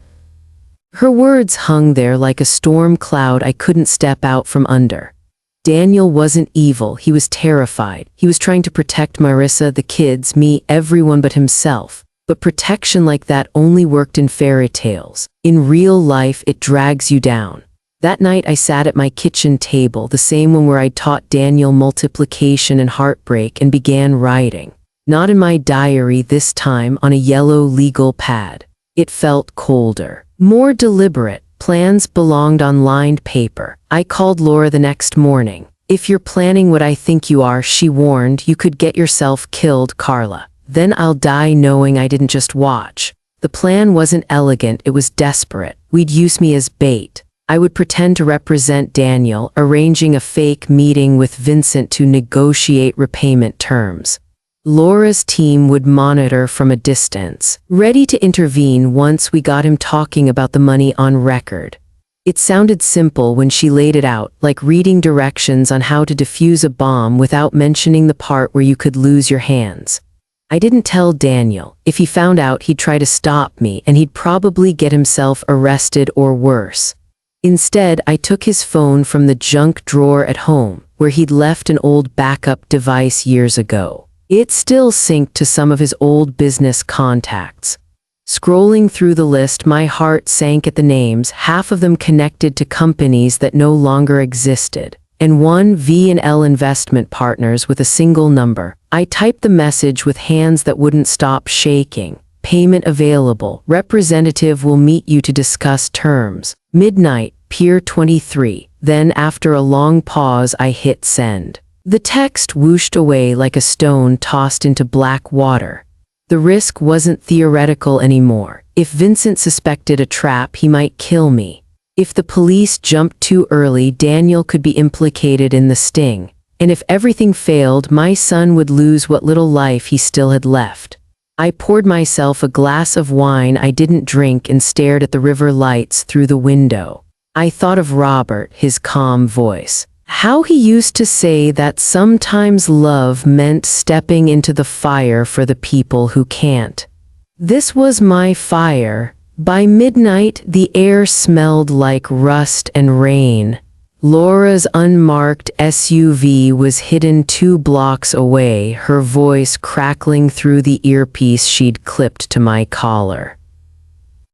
Her words hung there like a storm cloud I couldn't step out from under. Daniel wasn't evil, he was terrified. He was trying to protect Marissa, the kids, me, everyone but himself. But protection like that only worked in fairy tales. In real life, it drags you down. That night I sat at my kitchen table, the same one where I'd taught Daniel multiplication and heartbreak, and began writing. Not in my diary this time, on a yellow legal pad. It felt colder, more deliberate. Plans belonged on lined paper. I called Laura the next morning. If you're planning what I think you are, she warned, you could get yourself killed, Carla. Then I'll die knowing I didn't just watch. The plan wasn't elegant, it was desperate. We'd use me as bait. I would pretend to represent Daniel, arranging a fake meeting with Vincent to negotiate repayment terms. Laura's team would monitor from a distance, ready to intervene once we got him talking about the money on record. It sounded simple when she laid it out, like reading directions on how to defuse a bomb without mentioning the part where you could lose your hands. I didn't tell Daniel. If he found out, he'd try to stop me, and he'd probably get himself arrested or worse. Instead, I took his phone from the junk drawer at home, where he'd left an old backup device years ago. It still synced to some of his old business contacts. Scrolling through the list, my heart sank at the names, half of them connected to companies that no longer existed, and one V&L Investment Partners with a single number. I typed the message with hands that wouldn't stop shaking. Payment available. Representative will meet you to discuss terms. Midnight, Pier 23. Then, after a long pause, I hit send. The text whooshed away like a stone tossed into black water. The risk wasn't theoretical anymore. If Vincent suspected a trap, he might kill me. If the police jumped too early, Daniel could be implicated in the sting. And if everything failed, my son would lose what little life he still had left. I poured myself a glass of wine I didn't drink and stared at the river lights through the window. I thought of Robert, his calm voice. How he used to say that sometimes love meant stepping into the fire for the people who can't. This was my fire. By midnight, the air smelled like rust and rain. Laura's unmarked SUV was hidden 2 blocks away, her voice crackling through the earpiece she'd clipped to my collar.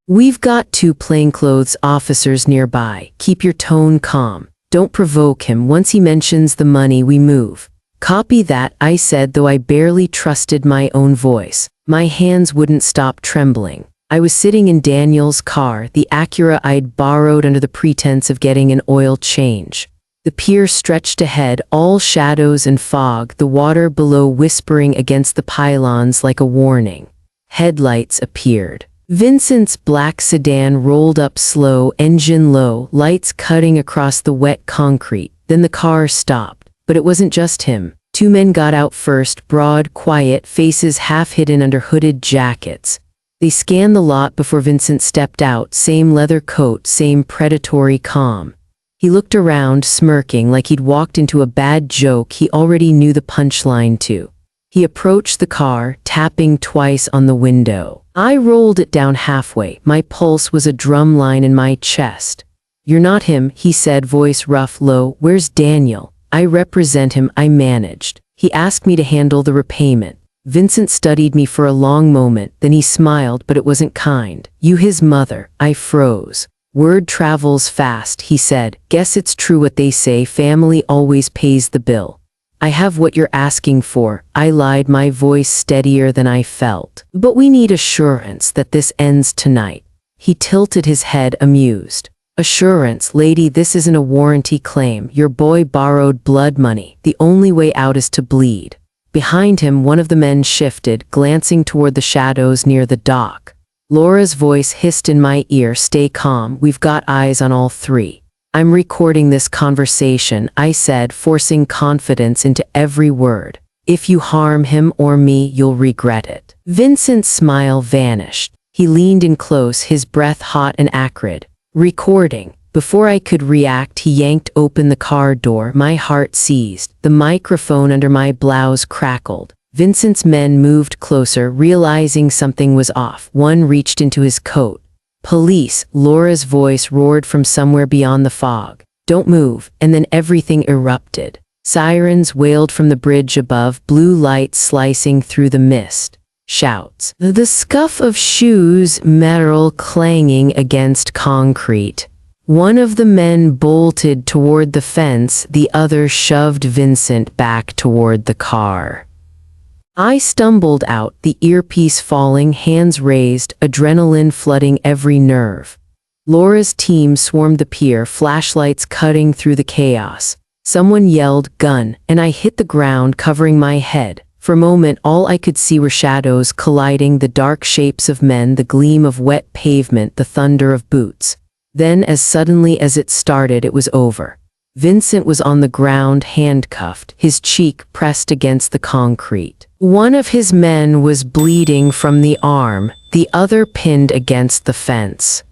We've got 2 plainclothes officers nearby. Keep your tone calm. Don't provoke him. Once he mentions the money, we move. Copy that, I said, though I barely trusted my own voice. My hands wouldn't stop trembling. I was sitting in Daniel's car, the Acura I'd borrowed under the pretense of getting an oil change. The pier stretched ahead, all shadows and fog, the water below whispering against the pylons like a warning. Headlights appeared. Vincent's black sedan rolled up slow, engine low, lights cutting across the wet concrete. Then the car stopped. But it wasn't just him. 2 men got out first, broad, quiet, faces half hidden under hooded jackets. They scanned the lot before Vincent stepped out, same leather coat, same predatory calm. He looked around, smirking like he'd walked into a bad joke he already knew the punchline to. He approached the car, tapping twice on the window. I rolled it down halfway. My pulse was a drum line in my chest. You're not him, he said, voice rough, low. Where's Daniel? I represent him, I managed. He asked me to handle the repayment. Vincent studied me for a long moment, then he smiled, but it wasn't kind. You his mother. I froze. Word travels fast, he said. Guess it's true what they say, family always pays the bill. I have what you're asking for, I lied, my voice steadier than I felt. But we need assurance that this ends tonight. He tilted his head, amused. Assurance, lady, this isn't a warranty claim. Your boy borrowed blood money. The only way out is to bleed. Behind him, one of the men shifted, glancing toward the shadows near the dock. Laura's voice hissed in my ear, stay calm, we've got eyes on all 3. I'm recording this conversation, I said, forcing confidence into every word. If you harm him or me, you'll regret it. Vincent's smile vanished. He leaned in close, his breath hot and acrid. Recording. Before I could react, he yanked open the car door. My heart seized. The microphone under my blouse crackled. Vincent's men moved closer, realizing something was off. One reached into his coat. Police, Laura's voice roared from somewhere beyond the fog. Don't move, and then everything erupted. Sirens wailed from the bridge above, blue lights slicing through the mist. Shouts. The scuff of shoes, metal clanging against concrete. One of the men bolted toward the fence, the other shoved Vincent back toward the car. I stumbled out, the earpiece falling, hands raised, adrenaline flooding every nerve. Laura's team swarmed the pier, flashlights cutting through the chaos. Someone yelled, gun, and I hit the ground, covering my head. For a moment, all I could see were shadows colliding, the dark shapes of men, the gleam of wet pavement, the thunder of boots. Then, as suddenly as it started, it was over. Vincent was on the ground, handcuffed, his cheek pressed against the concrete. One of his men was bleeding from the arm, the other pinned against the fence.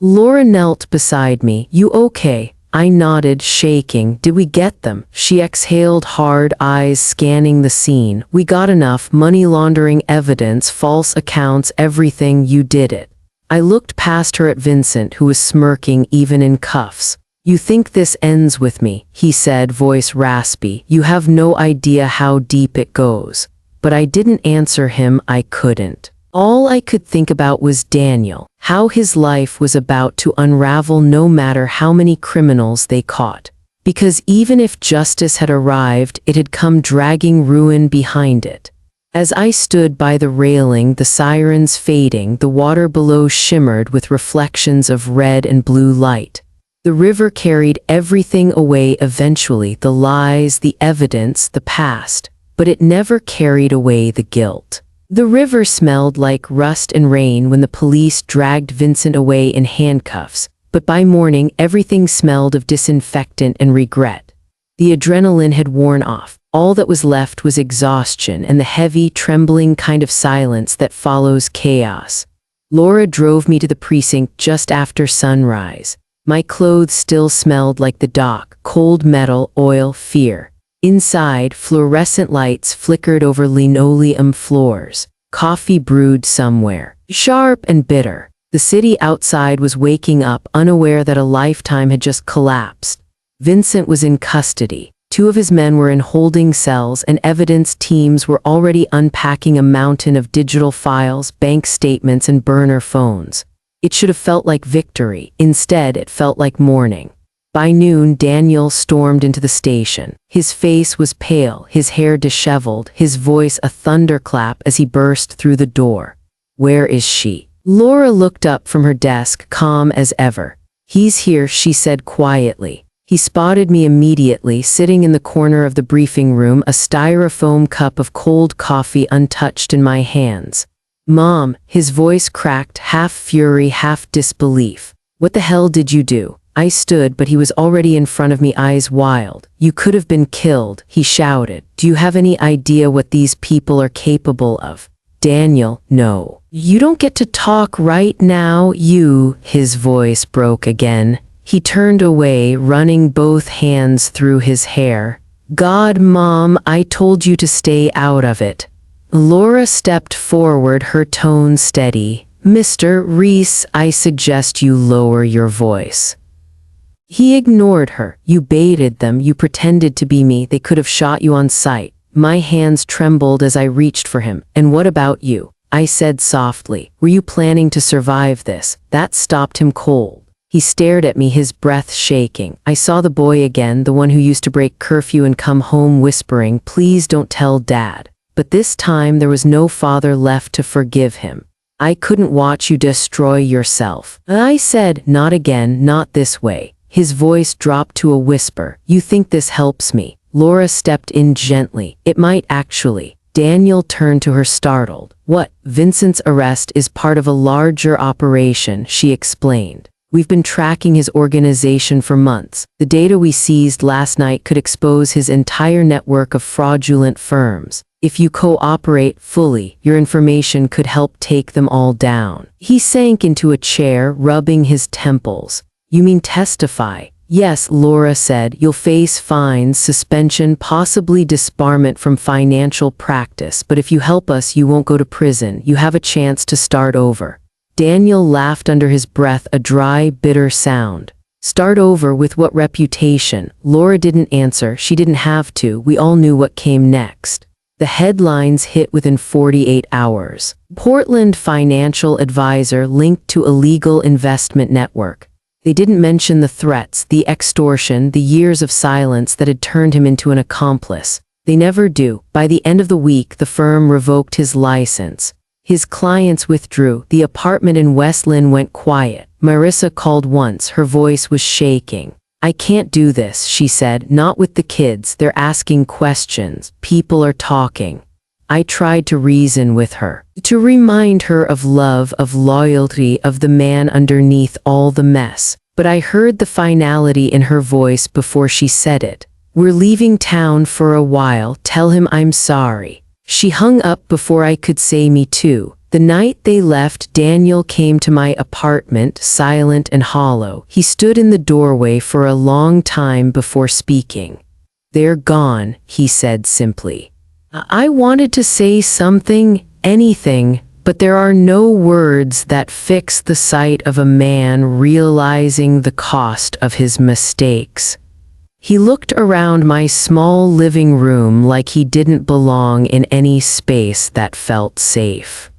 Laura knelt beside me. You okay? I nodded, shaking. Did we get them? She exhaled hard, eyes scanning the scene. We got enough. Money laundering evidence, false accounts, everything. You did it. I looked past her at Vincent, who was smirking even in cuffs. You think this ends with me, he said, voice raspy. You have no idea how deep it goes. But I didn't answer him. I couldn't. All I could think about was Daniel, how his life was about to unravel no matter how many criminals they caught. Because even if justice had arrived, it had come dragging ruin behind it. As I stood by the railing, the sirens fading, the water below shimmered with reflections of red and blue light. The river carried everything away eventually, the lies, the evidence, the past, but it never carried away the guilt. The river smelled like rust and rain when the police dragged Vincent away in handcuffs, but by morning everything smelled of disinfectant and regret. The adrenaline had worn off. All that was left was exhaustion and the heavy, trembling kind of silence that follows chaos. Laura drove me to the precinct just after sunrise. My clothes still smelled like the dock, cold metal, oil, fear. Inside, fluorescent lights flickered over linoleum floors. Coffee brewed somewhere, sharp and bitter. The city outside was waking up, unaware that a lifetime had just collapsed. Vincent was in custody. 2 of his men were in holding cells, and evidence teams were already unpacking a mountain of digital files, bank statements, and burner phones. It should have felt like victory. Instead, it felt like mourning. By noon, Daniel stormed into the station. His face was pale, his hair disheveled, his voice a thunderclap as he burst through the door. Where is she? Laura looked up from her desk, calm as ever. He's here, she said quietly. He spotted me immediately, sitting in the corner of the briefing room, a styrofoam cup of cold coffee untouched in my hands. Mom, his voice cracked, half fury, half disbelief. What the hell did you do? I stood, but he was already in front of me, eyes wild. You could have been killed, he shouted. Do you have any idea what these people are capable of? Daniel, no. You don't get to talk right now, you. His voice broke again. He turned away, running both hands through his hair. God, Mom, I told you to stay out of it. Laura stepped forward, her tone steady. Mr. Reese, I suggest you lower your voice. He ignored her. You baited them, you pretended to be me, they could have shot you on sight. My hands trembled as I reached for him. And what about you? I said softly. Were you planning to survive this? That stopped him cold. He stared at me, his breath shaking. I saw the boy again, the one who used to break curfew and come home whispering, please don't tell Dad. But this time there was no father left to forgive him. I couldn't watch you destroy yourself. I said, not again, not this way. His voice dropped to a whisper. You think this helps me? Laura stepped in gently. It might actually. Daniel turned to her, startled. What? Vincent's arrest is part of a larger operation, she explained. We've been tracking his organization for months. The data we seized last night could expose his entire network of fraudulent firms. If you cooperate fully, your information could help take them all down. He sank into a chair, rubbing his temples. You mean testify? Yes, Laura said. You'll face fines, suspension, possibly disbarment from financial practice, but if you help us, you won't go to prison. You have a chance to start over. Daniel laughed under his breath, a dry, bitter sound. Start over with what reputation? Laura didn't answer. She didn't have to. We all knew what came next. The headlines hit within 48 hours. Portland financial advisor linked to illegal investment network. They didn't mention the threats, the extortion, the years of silence that had turned him into an accomplice. They never do. By the end of the week, the firm revoked his license. His clients withdrew. The apartment in West Lynn went quiet. Marissa called once. Her voice was shaking. I can't do this, she said. Not with the kids. They're asking questions. People are talking. I tried to reason with her, to remind her of love, of loyalty, of the man underneath all the mess. But I heard the finality in her voice before she said it. We're leaving town for a while. Tell him I'm sorry. She hung up before I could say me too. The night they left, Daniel came to my apartment, silent and hollow. He stood in the doorway for a long time before speaking. "They're gone," he said simply. I wanted to say something, anything, but there are no words that fix the sight of a man realizing the cost of his mistakes. He looked around my small living room like he didn't belong in any space that felt safe.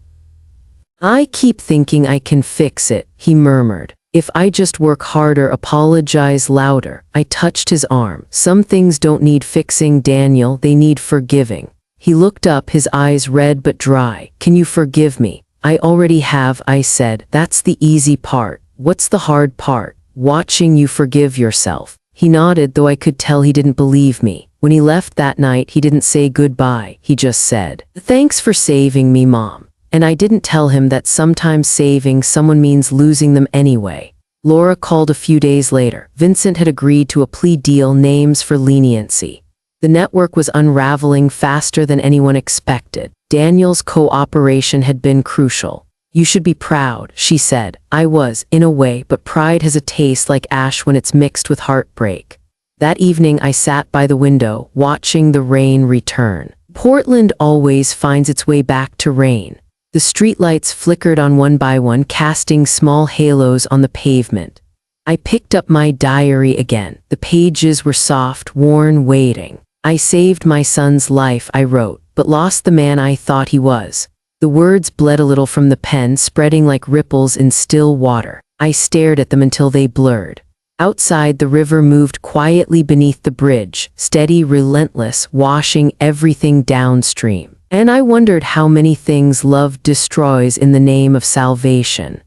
"I keep thinking I can fix it," he murmured. "If I just work harder, apologize louder." I touched his arm. "Some things don't need fixing, Daniel, they need forgiving." He looked up, his eyes red but dry. "Can you forgive me?" "I already have," I said. "That's the easy part. What's the hard part?" "Watching you forgive yourself." He nodded, though I could tell he didn't believe me. When he left that night, he didn't say goodbye. He just said, "Thanks for saving me, Mom." And I didn't tell him that sometimes saving someone means losing them anyway. Laura called a few days later. Vincent had agreed to a plea deal, names for leniency. The network was unraveling faster than anyone expected. Daniel's cooperation had been crucial. "You should be proud," she said. I was, in a way, but pride has a taste like ash when it's mixed with heartbreak. That evening I sat by the window, watching the rain return. Portland always finds its way back to rain. The streetlights flickered on one by one, casting small halos on the pavement. I picked up my diary again. The pages were soft, worn, waiting. "I saved my son's life," I wrote, "but lost the man I thought he was." The words bled a little from the pen, spreading like ripples in still water. I stared at them until they blurred. Outside, the river moved quietly beneath the bridge, steady, relentless, washing everything downstream. And I wondered how many things love destroys in the name of salvation.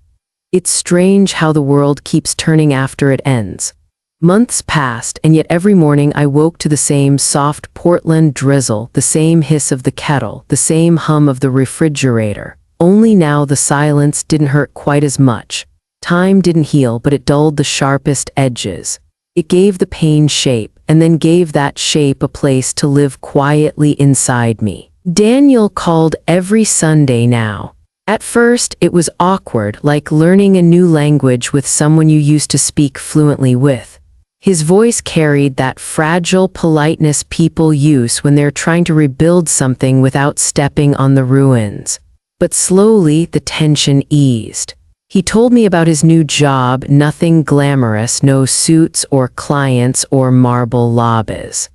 It's strange how the world keeps turning after it ends. Months passed, and yet every morning I woke to the same soft Portland drizzle, the same hiss of the kettle, the same hum of the refrigerator. Only now the silence didn't hurt quite as much. Time didn't heal, but it dulled the sharpest edges. It gave the pain shape, and then gave that shape a place to live quietly inside me. Daniel called every Sunday now. At first, it was awkward, like learning a new language with someone you used to speak fluently with. His voice carried that fragile politeness people use when they're trying to rebuild something without stepping on the ruins. But slowly, the tension eased. He told me about his new job, nothing glamorous, no suits or clients or marble lobbies.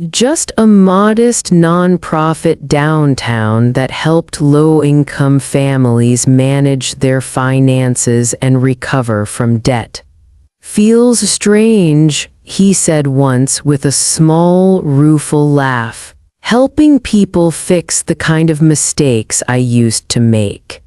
Just a modest nonprofit downtown that helped low-income families manage their finances and recover from debt. "Feels strange," he said once with a small, rueful laugh. "Helping people fix the kind of mistakes I used to make."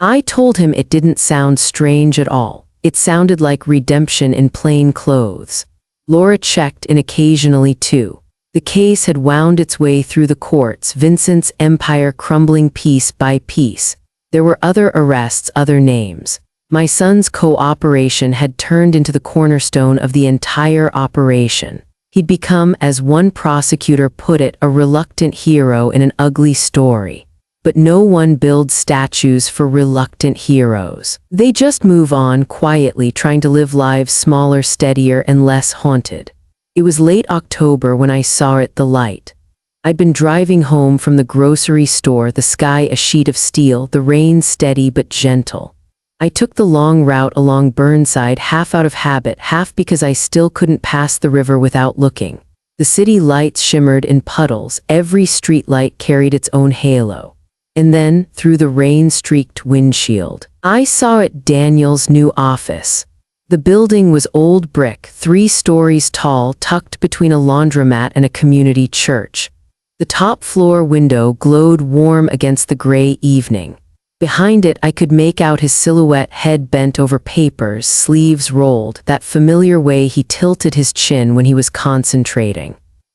I told him it didn't sound strange at all. It sounded like redemption in plain clothes. Laura checked in occasionally too. The case had wound its way through the courts, Vincent's empire crumbling piece by piece. There were other arrests, other names. My son's cooperation had turned into the cornerstone of the entire operation. He'd become, as one prosecutor put it, a reluctant hero in an ugly story. But no one builds statues for reluctant heroes. They just move on quietly, trying to live lives smaller, steadier, and less haunted. It was late October when I saw it, the light. I'd been driving home from the grocery store, the sky a sheet of steel, the rain steady but gentle. I took the long route along Burnside, half out of habit, half because I still couldn't pass the river without looking. The city lights shimmered in puddles, every streetlight carried its own halo. And then, through the rain-streaked windshield, I saw it, Daniel's new office. The building was old brick, 3 stories tall, tucked between a laundromat and a community church. The top floor window glowed warm against the gray evening. Behind it, I could make out his silhouette, head bent over papers, sleeves rolled, that familiar way he tilted his chin when he was concentrating.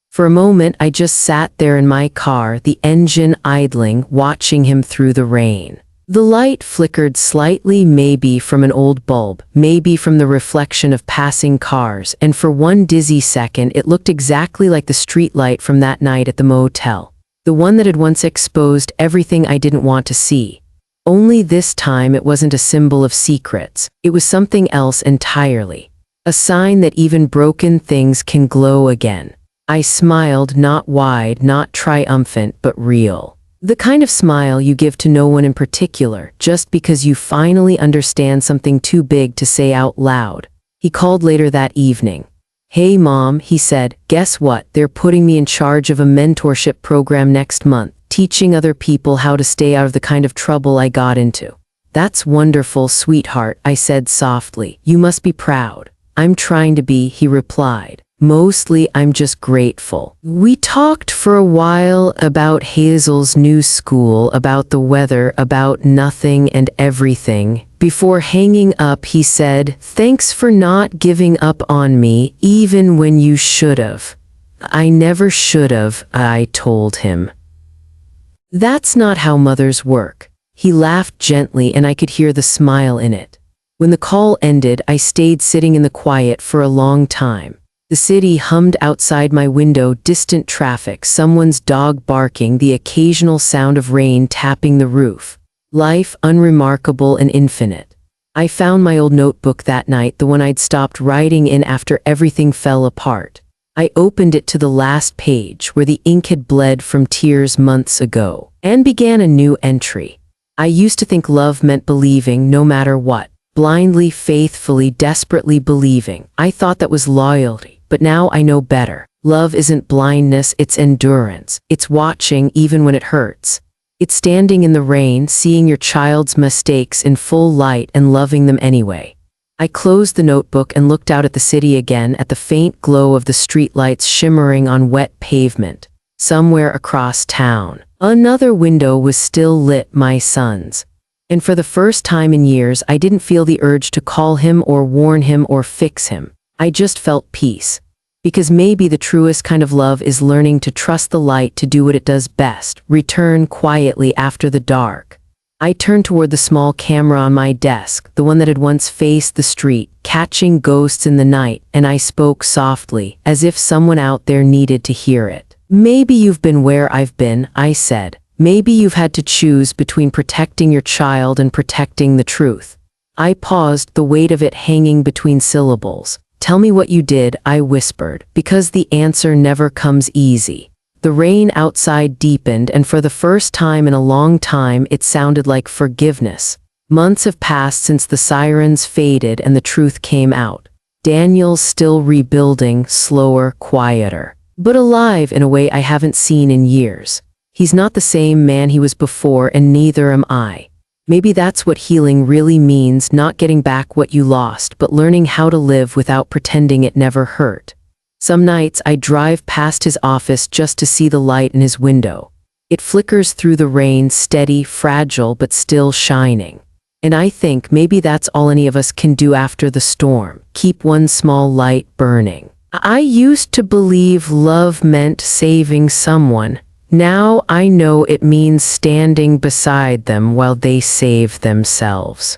For a moment, I just sat there in my car, the engine idling, watching him through the rain. The light flickered slightly, maybe from an old bulb, maybe from the reflection of passing cars, and for one dizzy second, it looked exactly like the streetlight from that night at the motel. The one that had once exposed everything I didn't want to see. Only this time it wasn't a symbol of secrets. It was something else entirely. A sign that even broken things can glow again. I smiled, not wide, not triumphant, but real. The kind of smile you give to no one in particular, just because you finally understand something too big to say out loud. He called later that evening. "Hey Mom," he said, "guess what? They're putting me in charge of a mentorship program next month, teaching other people how to stay out of the kind of trouble I got into." "That's wonderful, sweetheart," I said softly. "You must be proud." "I'm trying to be," he replied. "Mostly I'm just grateful." We talked for a while about Hazel's new school, about the weather, about nothing and everything. Before hanging up, he said, "Thanks for not giving up on me, even when you should've." "I never should've," I told him. "That's not how mothers work." He laughed gently and I could hear the smile in it. When the call ended, I stayed sitting in the quiet for a long time. The city hummed outside my window, distant traffic, someone's dog barking, the occasional sound of rain tapping the roof. Life unremarkable and infinite. I found my old notebook that night, the one I'd stopped writing in after everything fell apart. I opened it to the last page, where the ink had bled from tears months ago, and began a new entry. I used to think love meant believing no matter what. Blindly, faithfully, desperately believing. I thought that was loyalty. But now I know better. Love isn't blindness, it's endurance. It's watching even when it hurts. It's standing in the rain, seeing your child's mistakes in full light and loving them anyway. I closed the notebook and looked out at the city again, at the faint glow of the streetlights shimmering on wet pavement. Somewhere across town, another window was still lit, my son's. And for the first time in years, I didn't feel the urge to call him or warn him or fix him. I just felt peace. Because maybe the truest kind of love is learning to trust the light to do what it does best, return quietly after the dark. I turned toward the small camera on my desk, the one that had once faced the street, catching ghosts in the night, and I spoke softly, as if someone out there needed to hear it. "Maybe you've been where I've been," I said. "Maybe you've had to choose between protecting your child and protecting the truth." I paused, the weight of it hanging between syllables. "Tell me what you did," I whispered, because the answer never comes easy. The rain outside deepened, and for the first time in a long time, it sounded like forgiveness. Months have passed since the sirens faded and the truth came out. Daniel's still rebuilding, slower, quieter, but alive in a way I haven't seen in years. He's not the same man he was before, and neither am I. Maybe that's what healing really means, not getting back what you lost, but learning how to live without pretending it never hurt. Some nights I drive past his office just to see the light in his window. It flickers through the rain, steady, fragile, but still shining. And I think maybe that's all any of us can do after the storm, keep one small light burning. I used to believe love meant saving someone. Now I know it means standing beside them while they save themselves.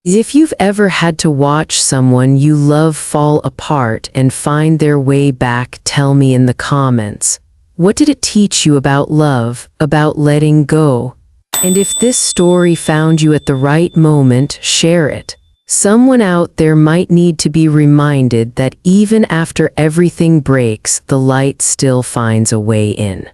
If you've ever had to watch someone you love fall apart and find their way back, tell me in the comments. What did it teach you about love, about letting go? And if this story found you at the right moment, share it. Someone out there might need to be reminded that even after everything breaks, the light still finds a way in.